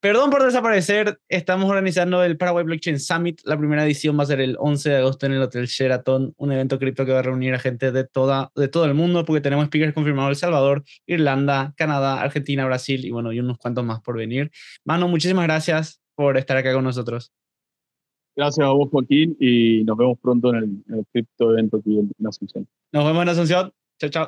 A: Perdón por desaparecer, estamos organizando el Paraguay Blockchain Summit. La primera edición va a ser el 11 de agosto en el Hotel Sheraton, un evento cripto que va a reunir a gente de todo el mundo, porque tenemos speakers confirmados de El Salvador, Irlanda, Canadá, Argentina, Brasil y bueno, y unos cuantos más por venir. Manu, muchísimas gracias por estar acá con nosotros.
B: Gracias a vos, Joaquín, y nos vemos pronto en el cripto evento aquí en Asunción.
A: Nos vemos en Asunción. Chao, chao.